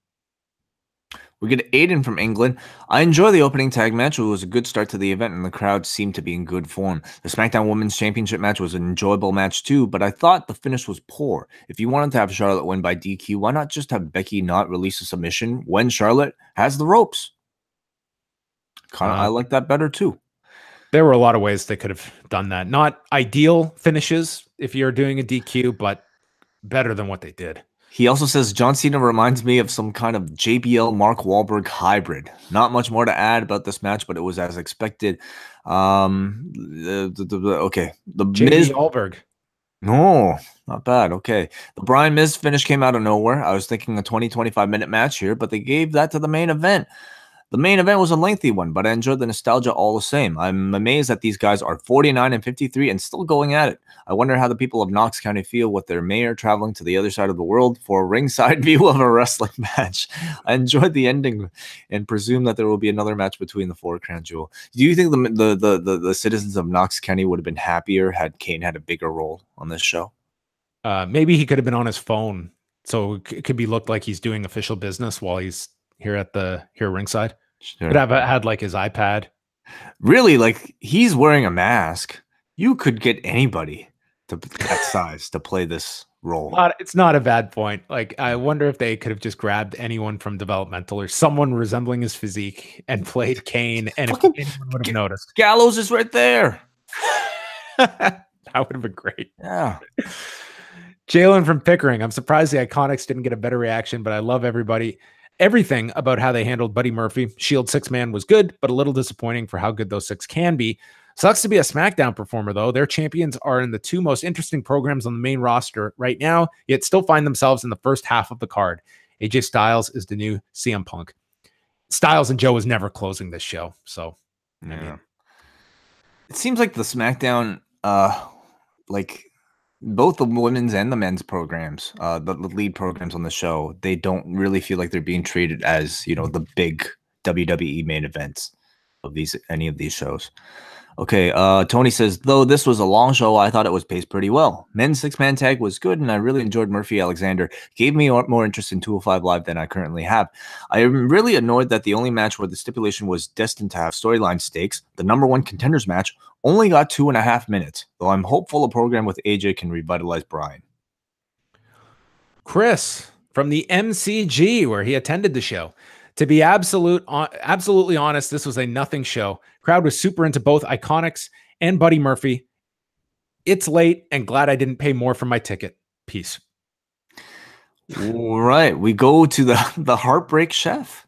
We get Aiden from England. I enjoy the opening tag match. It was a good start to the event, and the crowd seemed to be in good form. The SmackDown Women's Championship match was an enjoyable match too, but I thought the finish was poor. If you wanted to have Charlotte win by DQ, why not just have Becky not release a submission when Charlotte has the ropes? I like that better too. There were a lot of ways they could have done that. Not ideal finishes if you're doing a DQ, but better than what they did. He also says John Cena reminds me of some kind of JBL Mark Wahlberg hybrid. Not much more to add about this match, but it was as expected. Okay. The Miz Wahlberg. No, not bad. Okay. The Brian Miz finish came out of nowhere. I was thinking a 20-25 minute match here, but they gave that to the main event. The main event was a lengthy one, but I enjoyed the nostalgia all the same. I'm amazed that these guys are 49 and 53 and still going at it. I wonder how the people of Knox County feel with their mayor traveling to the other side of the world for a ringside view of a wrestling match. I enjoyed the ending and presume that there will be another match between the four Crown Jewel. Do you think the citizens of Knox County would have been happier had Kane had a bigger role on this show? Maybe he could have been on his phone, so it could be looked like he's doing official business while he's here ringside. Sure. Could have had like his iPad Really, like he's wearing a mask. You could get anybody to that size to play this role. It's not a bad point. Like, I wonder if they could have just grabbed anyone from developmental or someone resembling his physique and played Kane, and if Fucking anyone would have noticed. Gallows is right there. That would have been great. Yeah. Jalen from Pickering. I'm surprised the Iconics didn't get a better reaction, but I love everything about how they handled Buddy Murphy. Shield 6-man was good, but a little disappointing for how good those 6 can be. Sucks to be a SmackDown performer, though. Their champions are in the 2 most interesting programs on the main roster right now, yet still find themselves in the first half of the card. AJ Styles is the new CM Punk. Styles and Joe is never closing this show, so Yeah. I mean, It seems like the SmackDown, like both the women's and the men's programs, the lead programs on the show, they don't really feel like they're being treated as, the big WWE main events of any of these shows. Okay, Tony says, though this was a long show, I thought it was paced pretty well. Men's 6-man tag was good, and I really enjoyed Murphy Alexander. Gave me more interest in 205 Live than I currently have. I am really annoyed that the only match where the stipulation was destined to have storyline stakes, the number 1 contenders match, only got 2.5 minutes, though I'm hopeful a program with AJ can revitalize Bryan. Chris from the MCG, where he attended the show. To be absolutely honest, this was a nothing show. Crowd was super into both Iconics and Buddy Murphy. It's late and glad I didn't pay more for my ticket. Peace. All right, we go to the Heartbreak Chef.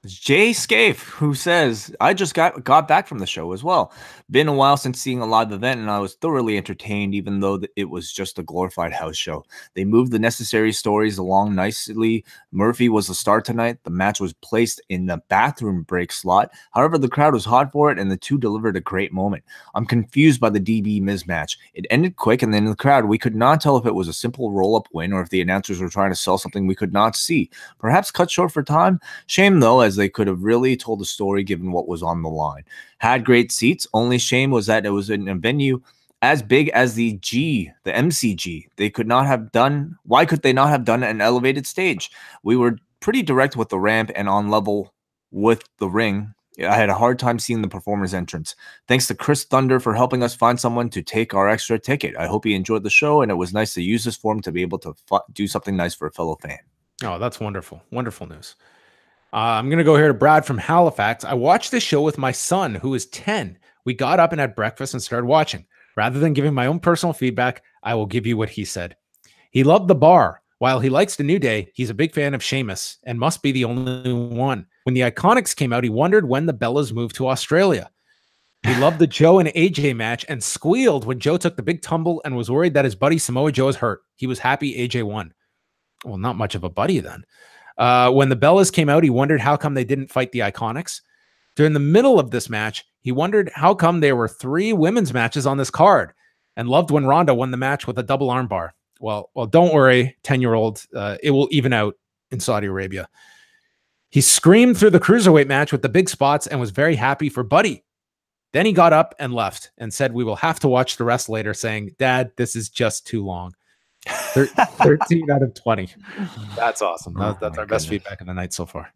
It's Jay Scaife, who says, I just got back from the show as well. Been a while since seeing a live event, and I was thoroughly entertained, even though it was just a glorified house show. They moved the necessary stories along nicely. Murphy was the star tonight. The match was placed in the bathroom break slot. However, the crowd was hot for it, and the two delivered a great moment. I'm confused by the DB Miz match. It ended quick, and then in the crowd, we could not tell if it was a simple roll-up win or if the announcers were trying to sell something we could not see. Perhaps cut short for time? Shame, though, as they could have really told a story given what was on the line. Had great seats. Only shame was that it was in a venue as big as the MCG. They could not have done. Why could they not have done an elevated stage? We were pretty direct with the ramp and on level with the ring. I had a hard time seeing the performer's entrance. Thanks to Chris Thunder for helping us find someone to take our extra ticket. I hope he enjoyed the show, and it was nice to use this forum to be able to do something nice for a fellow fan. Oh, that's wonderful. Wonderful news. I'm going to go here to Brad from Halifax. I watched this show with my son, who is 10. We got up and had breakfast and started watching. Rather than giving my own personal feedback, I will give you what he said. He loved the bar. While he likes the New Day, he's a big fan of Sheamus and must be the only one. When the Iconics came out, he wondered when the Bellas moved to Australia. He loved the Joe and AJ match and squealed when Joe took the big tumble and was worried that his buddy Samoa Joe is hurt. He was happy AJ won. Well, not much of a buddy then. When the Bellas came out, he wondered how come they didn't fight the Iconics. During the middle of this match, he wondered how come there were 3 women's matches on this card, and loved when Ronda won the match with a double armbar. Well, don't worry, 10-year-old. It will even out in Saudi Arabia. He screamed through the cruiserweight match with the big spots and was very happy for Buddy. Then he got up and left and said, we will have to watch the rest later, saying, Dad, this is just too long. 13 out of 20. That's awesome. That's our best feedback of the night so far.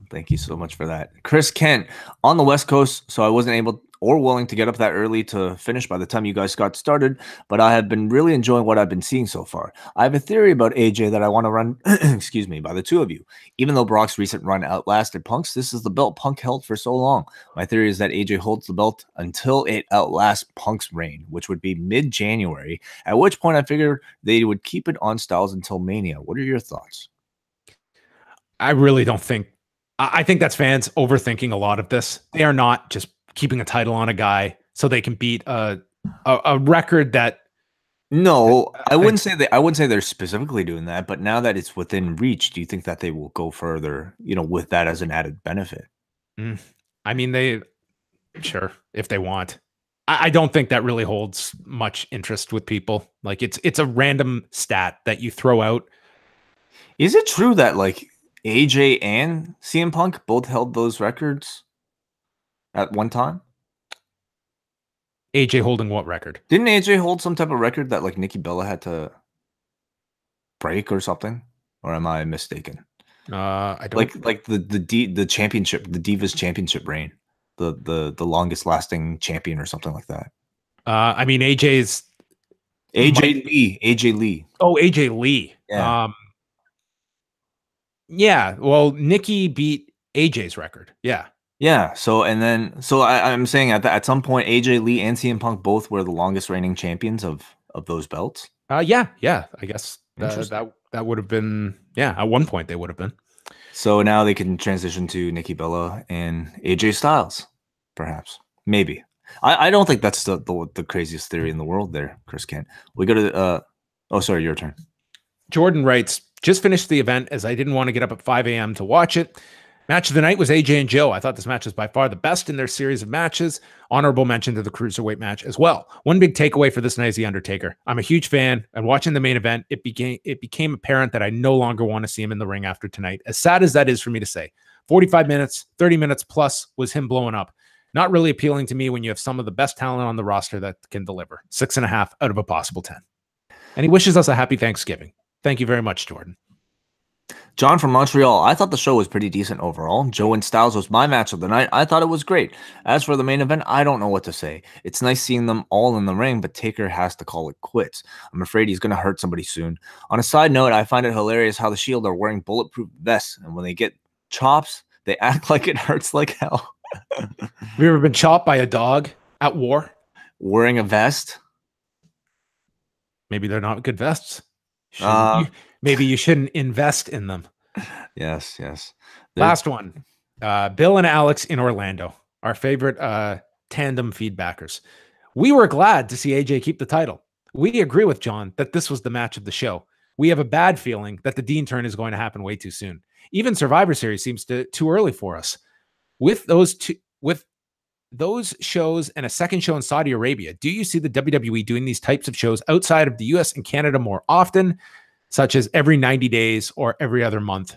Thank you so much for that. Chris Kent on the West Coast, so I wasn't able or willing to get up that early to finish by the time you guys got started, but I have been really enjoying what I've been seeing so far. I have a theory about AJ that I want to run, excuse me, by the two of you. Even though Brock's recent run outlasted Punk's, this is the belt Punk held for so long. My theory is that AJ holds the belt until it outlasts Punk's reign, which would be mid-January, at which point I figured they would keep it on Styles until Mania. What are your thoughts? I really don't think I think that's fans overthinking a lot of this. They are not just keeping a title on a guy so they can beat a record that. No, I wouldn't say that. I wouldn't say they're specifically doing that. But now that it's within reach, do you think that they will go further? With that as an added benefit. I mean, sure, if they want. I don't think that really holds much interest with people. Like it's a random stat that you throw out. Is it true that AJ and CM Punk both held those records at one time? AJ holding what record? Didn't AJ hold some type of record that Nikki Bella had to break or something? Or am I mistaken? I don't the championship, the Divas Championship reign. the longest lasting champion or something like that. I mean, AJ's AJ Lee. Oh, AJ Lee. Yeah. Yeah. Well, Nikki beat AJ's record. Yeah. Yeah. So I'm saying at some point AJ Lee and CM Punk both were the longest reigning champions of those belts. Yeah. I guess that would have been, yeah, at one point they would have been. So now they can transition to Nikki Bella and AJ Styles, perhaps. Maybe. I don't think that's the craziest theory in the world there, Chris Kent. We go to oh, sorry, your turn. Jordan writes, just finished the event as I didn't want to get up at 5 a.m. to watch it. Match of the night was AJ and Joe. I thought this match was by far the best in their series of matches. Honorable mention to the cruiserweight match as well. One big takeaway for this night is The Undertaker. I'm a huge fan, and watching the main event, it became apparent that I no longer want to see him in the ring after tonight. As sad as that is for me to say. 45 minutes, 30 minutes plus was him blowing up. Not really appealing to me when you have some of the best talent on the roster that can deliver. 6.5 out of a possible 10. And he wishes us a happy Thanksgiving. Thank you very much, Jordan. John from Montreal, I thought the show was pretty decent overall. Joe and Styles was my match of the night. I thought it was great. As for the main event, I don't know what to say. It's nice seeing them all in the ring, but Taker has to call it quits. I'm afraid he's going to hurt somebody soon. On a side note, I find it hilarious how the Shield are wearing bulletproof vests, and when they get chops, they act like it hurts like hell. Have you ever been chopped by a dog at war? Wearing a vest? Maybe they're not good vests. Maybe you shouldn't invest in them. Yes. Last one. Bill and Alex in Orlando, our favorite tandem feedbackers. We were glad to see AJ keep the title. We agree with John that this was the match of the show. We have a bad feeling that the Dean turn is going to happen way too soon. Even Survivor Series seems too early for us. With those shows and a second show in Saudi Arabia, do you see the WWE doing these types of shows outside of the US and Canada more often, such as every 90 days or every other month?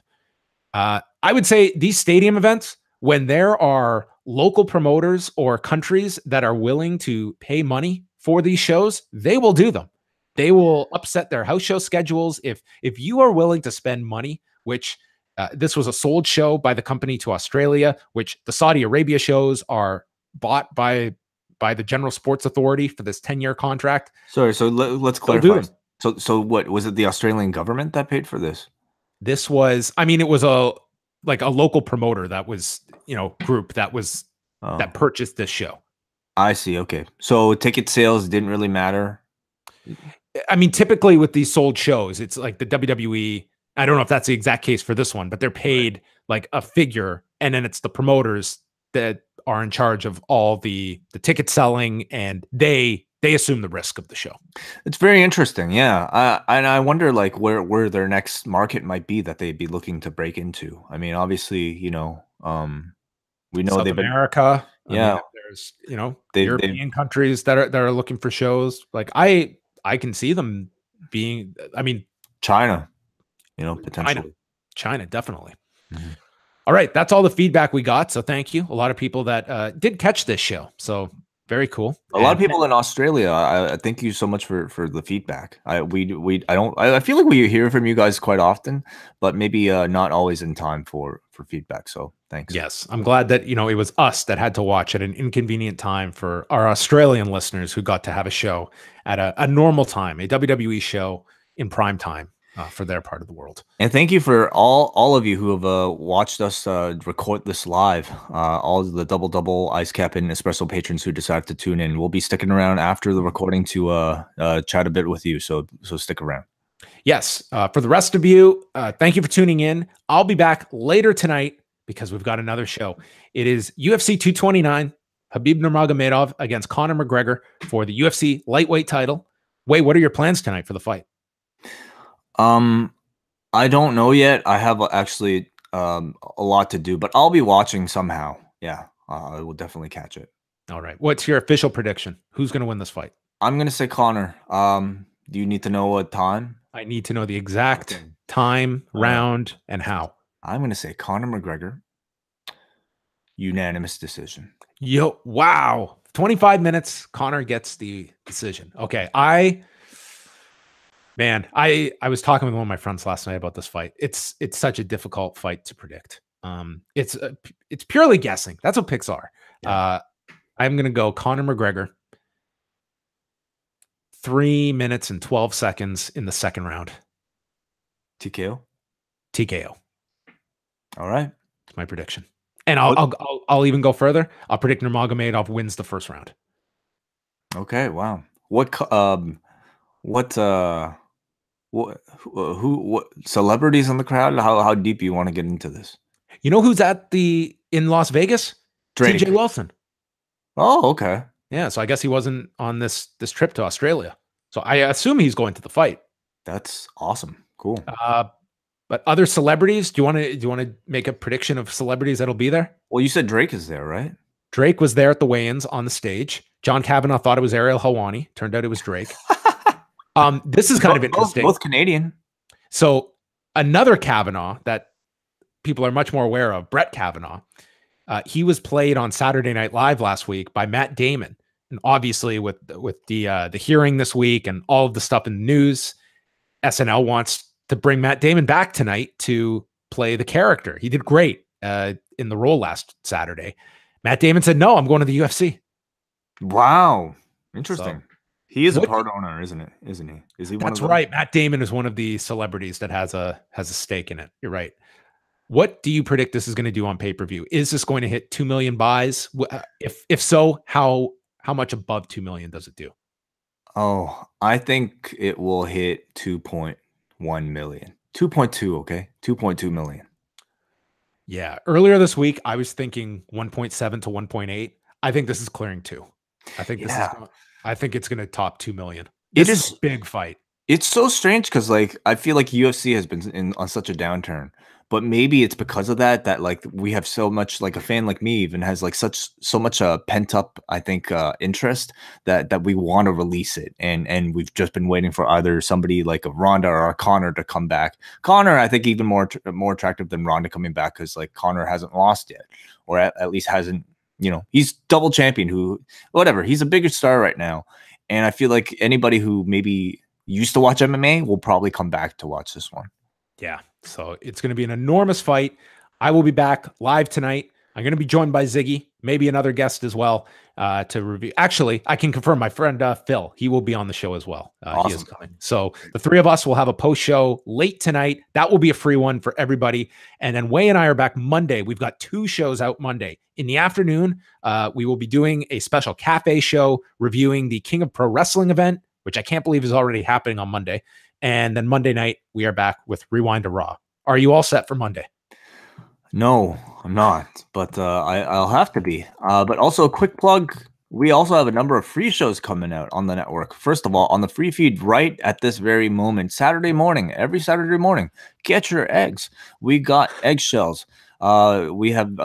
I would say these stadium events, when there are local promoters or countries that are willing to pay money for these shows, they will do them. They will upset their house show schedules. If you are willing to spend money, which this was a sold show by the company to Australia, which the Saudi Arabia shows are bought by the General Sports Authority for this 10-year contract. Sorry, so let's clarify. So what was it? The Australian government that paid for this? This was, I mean, it was a local promoter that was, group that was that purchased this show. I see. Okay, so ticket sales didn't really matter. I mean, typically with these sold shows, it's like the WWE. I don't know if that's the exact case for this one, but they're paid like a figure, and then it's the promoters that are in charge of all the ticket selling, and they assume the risk of the show. It's very interesting. Yeah. And I wonder like where their next market might be that they'd be looking to break into. I mean, obviously, we know South America. Yeah. I mean, there's, European countries that are looking for shows. Like I can see them being, I mean, China, potentially. China, definitely. Mm-hmm. All right. That's all the feedback we got. So thank you. A lot of people that did catch this show. So very cool. A lot of people in Australia. I thank you so much for the feedback. I feel like we hear from you guys quite often, but maybe not always in time for feedback. So thanks. Yes, I'm glad that it was us that had to watch at an inconvenient time for our Australian listeners who got to have a show at a normal time, a WWE show in prime time. For their part of the world. And thank you for all of you who have watched us record this live. All of the double ice cap and espresso patrons who decided to tune in. We'll be sticking around after the recording to chat a bit with you. So stick around. Yes. For the rest of you, thank you for tuning in. I'll be back later tonight because we've got another show. It is UFC 229, Khabib Nurmagomedov against Conor McGregor for the UFC lightweight title. Wait, what are your plans tonight for the fight? I don't know yet. I have actually a lot to do, but I'll be watching somehow. Yeah, I will definitely catch it. All right. What's your official prediction? Who's going to win this fight? I'm going to say Conor. Do you need to know what time? I need to know the exact time, round, and how. I'm going to say Conor McGregor. Unanimous decision. Yo, wow. 25 minutes. Conor gets the decision. Okay. I was talking with one of my friends last night about this fight. It's such a difficult fight to predict. It's purely guessing. That's what picks are. I'm going to go Conor McGregor. 3 minutes and 12 seconds in the second round. TKO. TKO. All right. That's my prediction. And I'll even go further. I'll predict Nurmagomedov wins the first round. Okay. Wow. What celebrities in the crowd? How deep you want to get into this? You know who's in Las Vegas? Drake. TJ Wilson. Oh, okay. Yeah, so I guess he wasn't on this trip to Australia. So I assume he's going to the fight. That's awesome. Cool. But other celebrities, do you want to make a prediction of celebrities that'll be there? Well, you said Drake is there, right? Drake was there at the weigh-ins on the stage. John Kavanaugh thought it was Ariel Helwani. Turned out it was Drake. This is kind of interesting. Both Canadian. So another Kavanaugh that people are much more aware of, Brett Kavanaugh, he was played on Saturday Night Live last week by Matt Damon. And obviously with the hearing this week and all of the stuff in the news, SNL wants to bring Matt Damon back tonight to play the character. He did great in the role last Saturday. Matt Damon said, "No, I'm going to the UFC." Wow. Interesting. So, he is a part owner, isn't he? Is he one That's of them? right. Matt Damon is one of the celebrities that has a stake in it. You're right. What do you predict this is going to do on pay-per-view? Is this going to hit 2 million buys? If so, how much above 2 million does it do? Oh, I think it will hit 2.1 million. 2.2, okay? 2.2 million. Yeah. Earlier this week, I was thinking 1.7 to 1.8. I think this is clearing 2. I think it's going to top 2 million. This is a big fight. It's so strange because I feel like UFC has been on such a downturn, but maybe it's because of that like we have so much, like a fan like me even has so much pent up, I think, interest that we want to release it, and we've just been waiting for either somebody like a Ronda or a Conor to come back. Conor, I think, even more attractive than Ronda coming back because Conor hasn't lost yet, or at least hasn't. He's double champion. He's a bigger star right now, and I feel like anybody who maybe used to watch MMA will probably come back to watch this one. Yeah. So it's going to be an enormous fight. I will be back live tonight. I'm going to be joined by Ziggy, maybe another guest as well, to review. Actually, I can confirm my friend Phil. He will be on the show as well. Awesome. He is coming. So the three of us will have a post show late tonight. That will be a free one for everybody. And then Wai and I are back Monday. We've got 2 shows out Monday. In the afternoon, we will be doing a special cafe show reviewing the King of Pro Wrestling event, which I can't believe is already happening on Monday. And then Monday night, we are back with Rewind to Raw. Are you all set for Monday? No, I'm not, but I'll have to be. But also a quick plug. We also have a number of free shows coming out on the network. First of all, on the free feed right at this very moment, every Saturday morning, get your eggs. We got eggshells. We have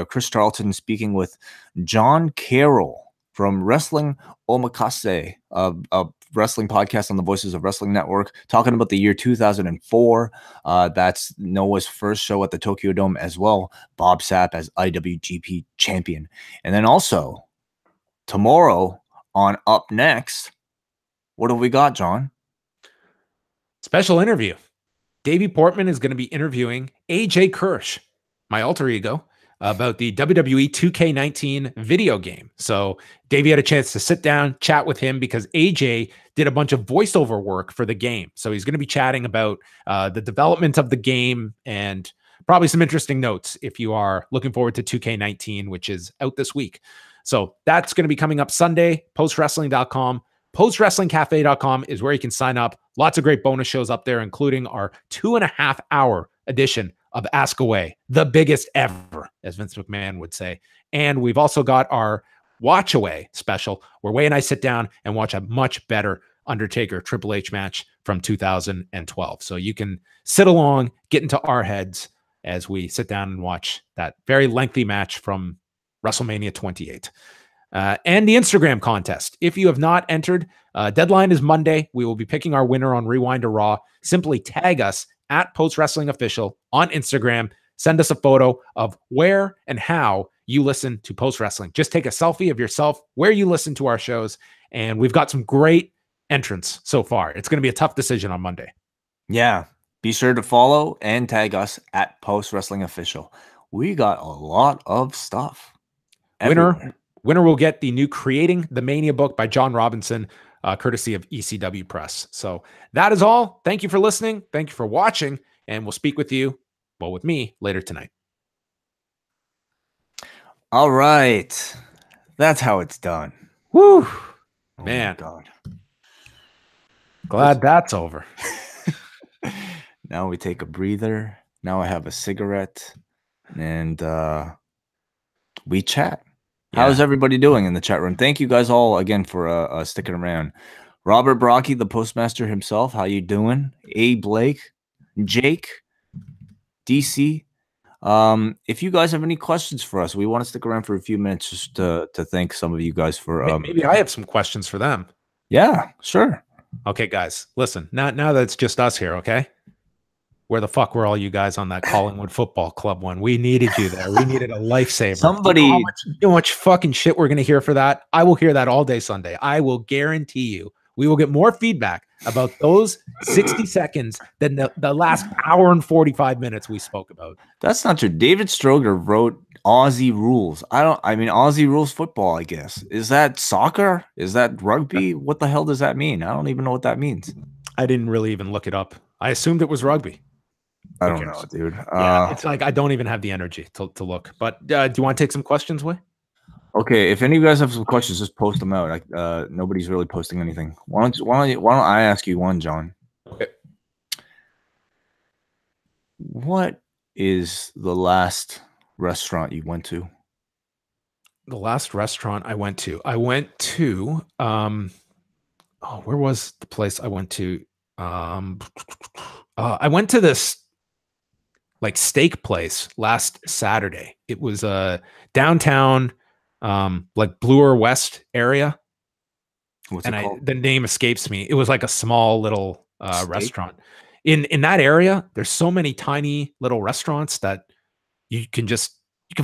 Chris Charlton speaking with John Carroll from Wrestling Omakase, a wrestling podcast on the Voices of Wrestling Network, talking about the year 2004. That's Noah's first show at the Tokyo Dome as well. Bob Sapp as IWGP champion. And then also tomorrow on Up Next, what have we got, John? Special interview. Davey Portman is going to be interviewing AJ Kirsch, my alter ego, about the WWE 2K19 video game. So Davey had a chance to sit down, chat with him, because AJ did a bunch of voiceover work for the game. So he's going to be chatting about the development of the game and probably some interesting notes if you are looking forward to 2K19, which is out this week. So that's going to be coming up Sunday, postwrestling.com. Postwrestlingcafe.com is where you can sign up. Lots of great bonus shows up there, including our 2.5-hour edition of Ask Away, the biggest ever, as Vince McMahon would say. And we've also got our Watch Away special, where Wai and I sit down and watch a much better Undertaker Triple H match from 2012. So you can sit along, get into our heads as we sit down and watch that very lengthy match from WrestleMania 28. And the Instagram contest. If you have not entered, deadline is Monday. We will be picking our winner on Rewind to Raw. Simply tag us at Post Wrestling Official on Instagram. Send us a photo of where and how you listen to Post Wrestling. Just take a selfie of yourself where you listen to our shows. And we've got some great entrants so far. It's going to be a tough decision on Monday. Yeah. Be sure to follow and tag us at Post Wrestling Official. We got a lot of stuff. everywhere. Winner will get the new Creating the Mania book by John Robinson, courtesy of ECW Press. So that is all. Thank you for listening. Thank you for watching. And we'll speak with you, well, with me later tonight. All right. That's how it's done. Woo! Oh Man. my God. Glad that's over. Now we take a breather. Now I have a cigarette. And we chat. Yeah. How's everybody doing in the chat room? Thank you guys all again for sticking around. Robert Brocky, the postmaster himself, how you doing? A. Blake, Jake, DC. If you guys have any questions for us, we want to stick around for a few minutes just to thank some of you guys for. Maybe I have some questions for them. Yeah, sure. Okay, guys, listen. Now that it's just us here, okay? Where the fuck were all you guys on that Collingwood Football Club one? We needed you there. We needed a lifesaver. Somebody, you know how much fucking shit we're gonna hear for that? I will hear that all day Sunday. I will guarantee you. We will get more feedback about those 60 seconds than the last hour and 45 minutes we spoke about. That's not true. David Stroger wrote Aussie rules. I mean Aussie rules football, I guess. Is that soccer? Is that rugby? What the hell does that mean? I don't even know what that means. I didn't really even look it up. I assumed it was rugby. I don't know, dude. Yeah, it's like I don't even have the energy to look. But do you want to take some questions, Wai? Okay, if any of you guys have some questions, just post them out. Nobody's really posting anything. Why don't I ask you one, John? Okay. What is the last restaurant you went to? The last restaurant I went to, where was the place I went to? I went to this like steak place last Saturday. It was downtown, like Bloor West area. What's it called? The name escapes me. It was like a small little restaurant. In that area, there's so many tiny little restaurants that you can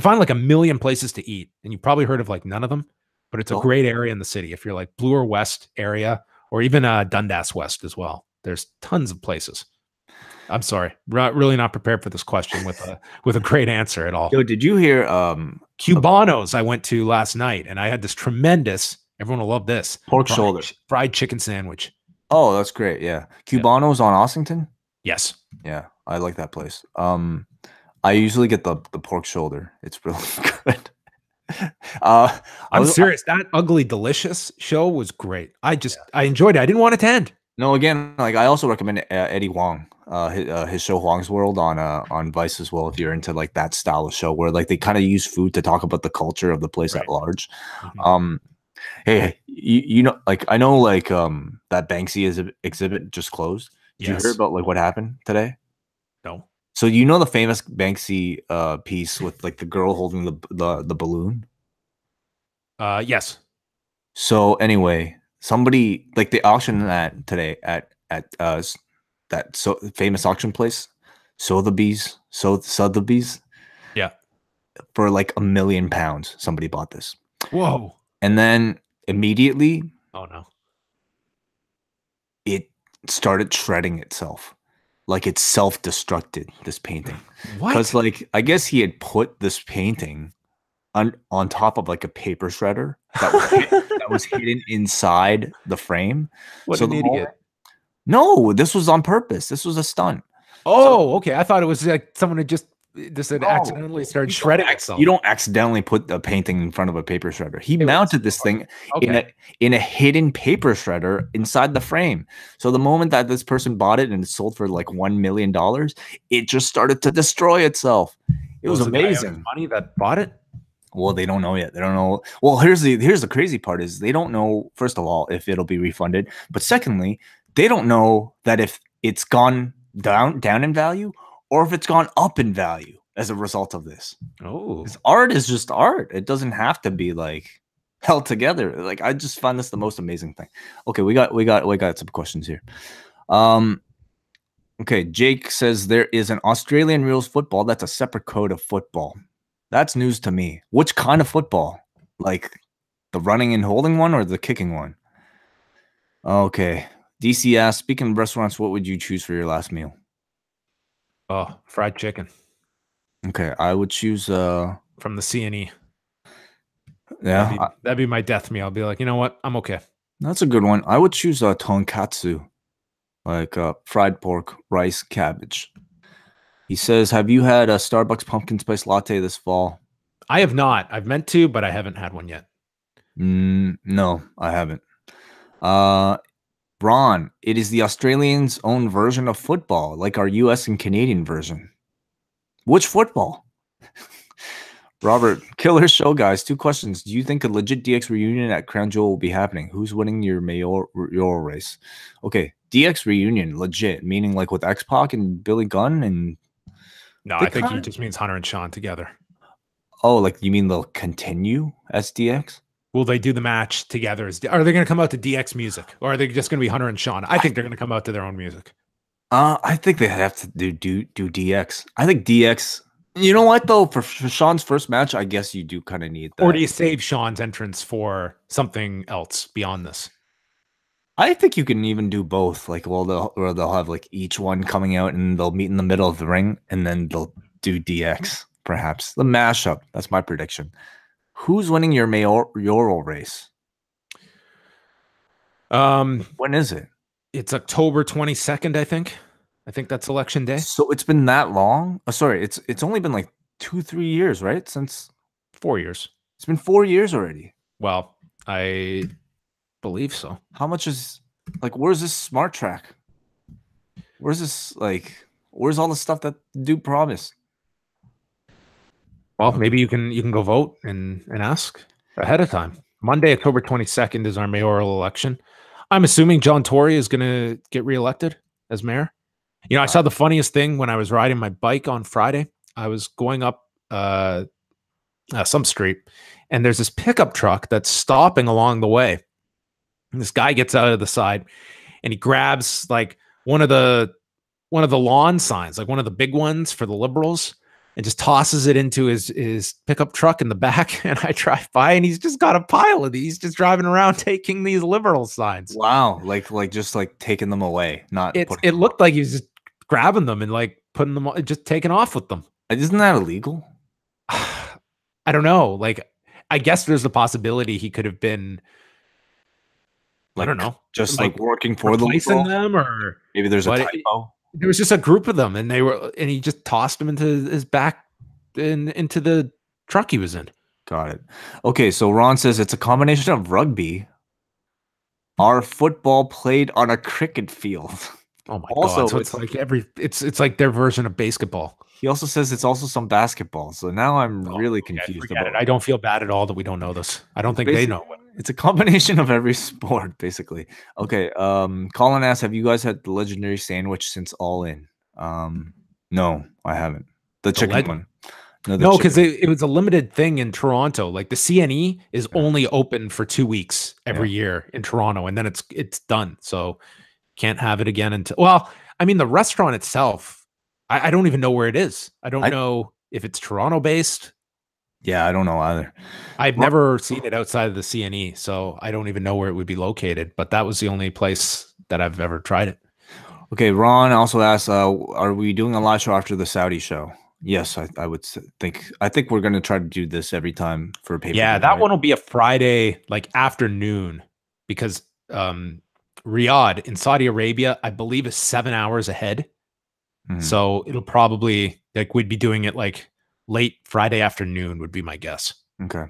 find like a million places to eat, and you've probably heard of like none of them, but it's a great area in the city. If you're like Bloor West area or even Dundas West as well, there's tons of places. I'm sorry, really not prepared for this question with a great answer at all. Yo, did you hear Cubano's I went to last night, and I had this tremendous, everyone will love this, pork shoulder fried chicken sandwich. Oh, that's great. Yeah. Cubano's on Ossington? Yes. Yeah, I like that place. I usually get the pork shoulder. It's really good. I'm serious. That Ugly Delicious show was great. I enjoyed it. I didn't want it to end. No, again, like I also recommend Eddie Huang, his show Huang's World on Vice as well. If you're into like that style of show where like they kind of use food to talk about the culture of the place at large. Mm-hmm. Hey, you know, like I know, like that Banksy exhibit just closed. Did you hear about like what happened today? No. So you know the famous Banksy piece with like the girl holding the balloon? Yes. So anyway, somebody like they auctioned that today at that famous auction place, Sotheby's. Yeah. For like £1 million, somebody bought this. Whoa. And then immediately, oh no, it started shredding itself. Like it self-destructed, this painting. What? Because like I guess he had put this painting on top of like a paper shredder that was hidden inside the frame. What an idiot. No, this was on purpose. This was a stunt. Oh, okay. I thought it was like someone had accidentally started shredding itself. You don't accidentally put a painting in front of a paper shredder. He mounted this thing in a hidden paper shredder inside the frame. So the moment that this person bought it and it sold for like $1 million, it just started to destroy itself. It was amazing. Money that bought it? Well, they don't know yet. They don't know. Well, here's the crazy part is they don't know, first of all, if it'll be refunded. But secondly, they don't know that if it's gone down in value or if it's gone up in value as a result of this. Oh, art is just art. It doesn't have to be like held together. Like I just find this the most amazing thing. Okay, we got some questions here. Okay, Jake says there is an Australian rules football that's a separate code of football. That's news to me. Which kind of football? Like the running and holding one or the kicking one? Okay. DC asks, speaking of restaurants, what would you choose for your last meal? Oh, fried chicken. Okay, I would choose from the C&E. Yeah, That'd be my death meal. I'll be like, you know what? I'm okay. that's a good one. I would choose tonkatsu, like fried pork, rice, cabbage. He says, "Have you had a Starbucks pumpkin spice latte this fall?" I have not. I've meant to, but I haven't had one yet. No, I haven't. Uh, Ron, it is the Australians' own version of football, like our US and Canadian version. Which football? Robert, killer show, guys. 2 questions. Do you think a legit DX reunion at Crown Jewel will be happening? Who's winning your mayoral race? Okay, DX reunion, legit, meaning like with X-Pac and Billy Gunn and... No, I think he just means Hunter and Sean together. Oh, like you mean they'll continue as DX? Will they do the match together? Are they going to come out to DX music, or are they just going to be Hunter and Sean? I think they're going to come out to their own music. I think they have to do DX. I think DX. You know what though? For Sean's first match, I guess you do kind of need that. Or do you save Sean's entrance for something else beyond this? I think you can even do both. Like, well, they'll have like each one coming out and they'll meet in the middle of the ring, and then they'll do DX. Perhaps the mashup. That's my prediction. Who's winning your mayoral race? When is it? It's October 22nd, I think. I think that's election day. So it's been that long? Oh, sorry, it's only been like 2-3 years, right? Since 4 years. It's been 4 years already. Well, I believe so. How much is like? Where's this smart track? Where's this like? Where's all the stuff that dude promised? Well, maybe you can go vote and ask ahead of time. Monday, October 22nd is our mayoral election. I'm assuming John Tory is going to get reelected as mayor. You know, I saw the funniest thing when I was riding my bike on Friday. I was going up some street, and there's this pickup truck that's stopping along the way. And this guy gets out of the side, and he grabs like one of the lawn signs, like one of the big ones for the Liberals, and just tosses it into his pickup truck in the back. And I drive by, and he's just got a pile of these, just driving around taking these Liberal signs. Wow, like just like taking them away. It looked like he was just grabbing them and like putting them, just taking off with them. Isn't that illegal? I don't know. Like, I guess there's the possibility he could have been, like, I don't know, just like working for them, or maybe there's a typo. There was just a group of them, and he just tossed them into his back into the truck he was in. Got it. Okay, so Ron says it's a combination of rugby, our football played on a cricket field. Oh my god! So it's like it's like their version of basketball. He also says it's also some basketball. So now I'm really confused about it. I don't feel bad at all that we don't know this. I don't think they know. It's a combination of every sport, basically. Okay. Colin asks, have you guys had the legendary sandwich since All In? No, I haven't. The chicken one. No, because it was a limited thing in Toronto. Like the CNE is only open for 2 weeks every year in Toronto, and then it's done. So can't have it again until, well, I mean, the restaurant itself, I don't even know where it is. I don't know if it's Toronto based. Yeah, I don't know either. I've never seen it outside of the CNE, so I don't even know where it would be located. But that was the only place that I've ever tried it. Okay, Ron also asks, are we doing a live show after the Saudi show? Yes, I would think. I think we're going to try to do this every time for a paper. Yeah, that one will be a Friday, like afternoon, because Riyadh in Saudi Arabia, I believe, is 7 hours ahead. So it'll probably, like, we'd be doing it like late Friday afternoon would be my guess. Okay.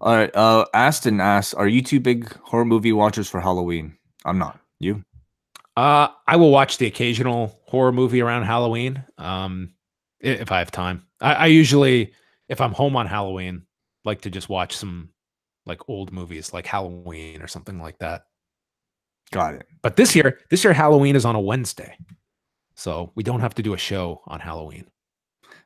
All right. Aston asks, are you two big horror movie watchers for Halloween? I'm not. You? I will watch the occasional horror movie around Halloween. If I have time. I usually, if I'm home on Halloween, like to just watch some like old movies like Halloween or something like that. Got it. But this year Halloween is on a Wednesday. So we don't have to do a show on Halloween.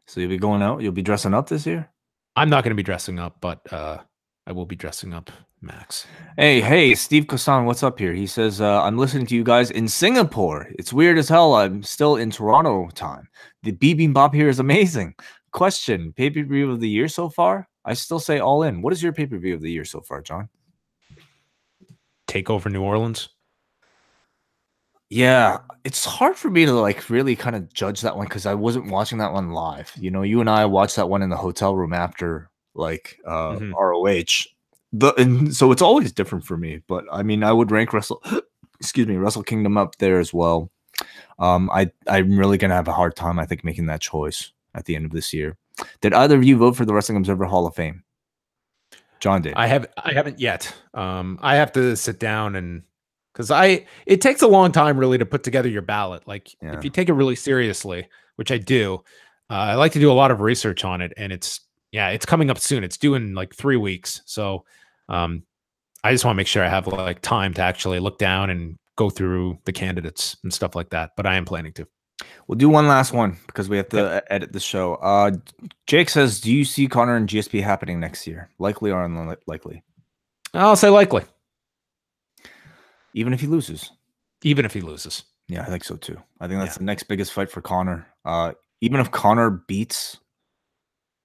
So you'll be going out? You'll be dressing up this year? I'm not going to be dressing up, but I will be dressing up, Max. Hey, Steve Kosan, what's up here? He says, I'm listening to you guys in Singapore. It's weird as hell. I'm still in Toronto time. The bibimbap here is amazing. Question, pay-per-view of the year so far? I still say All In. What is your pay-per-view of the year so far, John? Takeover New Orleans. Yeah, it's hard for me to like really kind of judge that one because I wasn't watching that one live. You know, you and I watched that one in the hotel room after like ROH. And so it's always different for me. But I mean, I would rank Wrestle Kingdom up there as well. I'm really gonna have a hard time, I think, making that choice at the end of this year. Did either of you vote for the Wrestling Observer Hall of Fame? John did. I haven't yet. I have to sit down and because it takes a long time really to put together your ballot. Like if you take it really seriously, which I do, I like to do a lot of research on it, and it's coming up soon. It's due in like 3 weeks, so I just want to make sure I have like time to actually look down and go through the candidates and stuff like that. But I am planning to. We'll do one last one because we have to edit the show. Jake says, do you see Connor and GSP happening next year? Likely or unlikely? I'll say likely. Even if he loses? Even if he loses. Yeah, I think so too. I think that's the next biggest fight for Connor. Even if Connor beats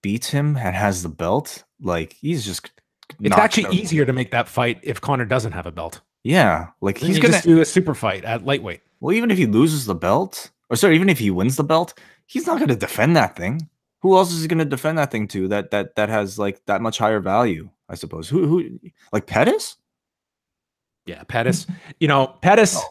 him and has the belt, like he's just... It's actually easier to make that fight if Connor doesn't have a belt. Yeah, like he's going to do a super fight at lightweight. Well, even if he loses the belt... Or sorry, even if he wins the belt, he's not going to defend that thing. Who else is he going to defend that thing to that has like that much higher value, I suppose? Who like Pettis? Yeah, Pettis. You know, Pettis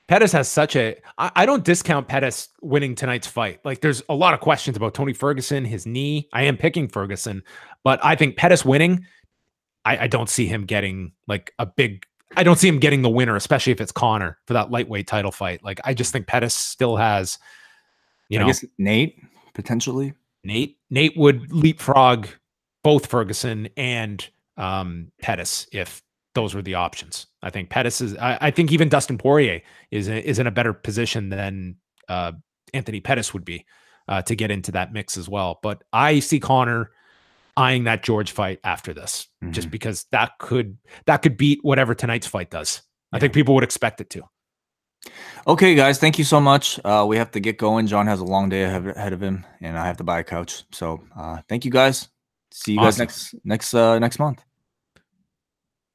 has such a I don't discount Pettis winning tonight's fight. Like there's a lot of questions about Tony Ferguson, his knee. I am picking Ferguson, but I think Pettis winning, I don't see him getting like I don't see him getting the winner, especially if it's Connor for that lightweight title fight. Like, I just think Pettis still has, I guess Nate, potentially. Nate would leapfrog both Ferguson and Pettis if those were the options. I think Pettis is, I think even Dustin Poirier is in a better position than Anthony Pettis would be to get into that mix as well. But I see Connor eyeing that George fight after this, just because that could beat whatever tonight's fight does. I think people would expect it to. Okay, guys, thank you so much. We have to get going. John has a long day ahead of him, and I have to buy a couch. So thank you, guys. See you guys next month.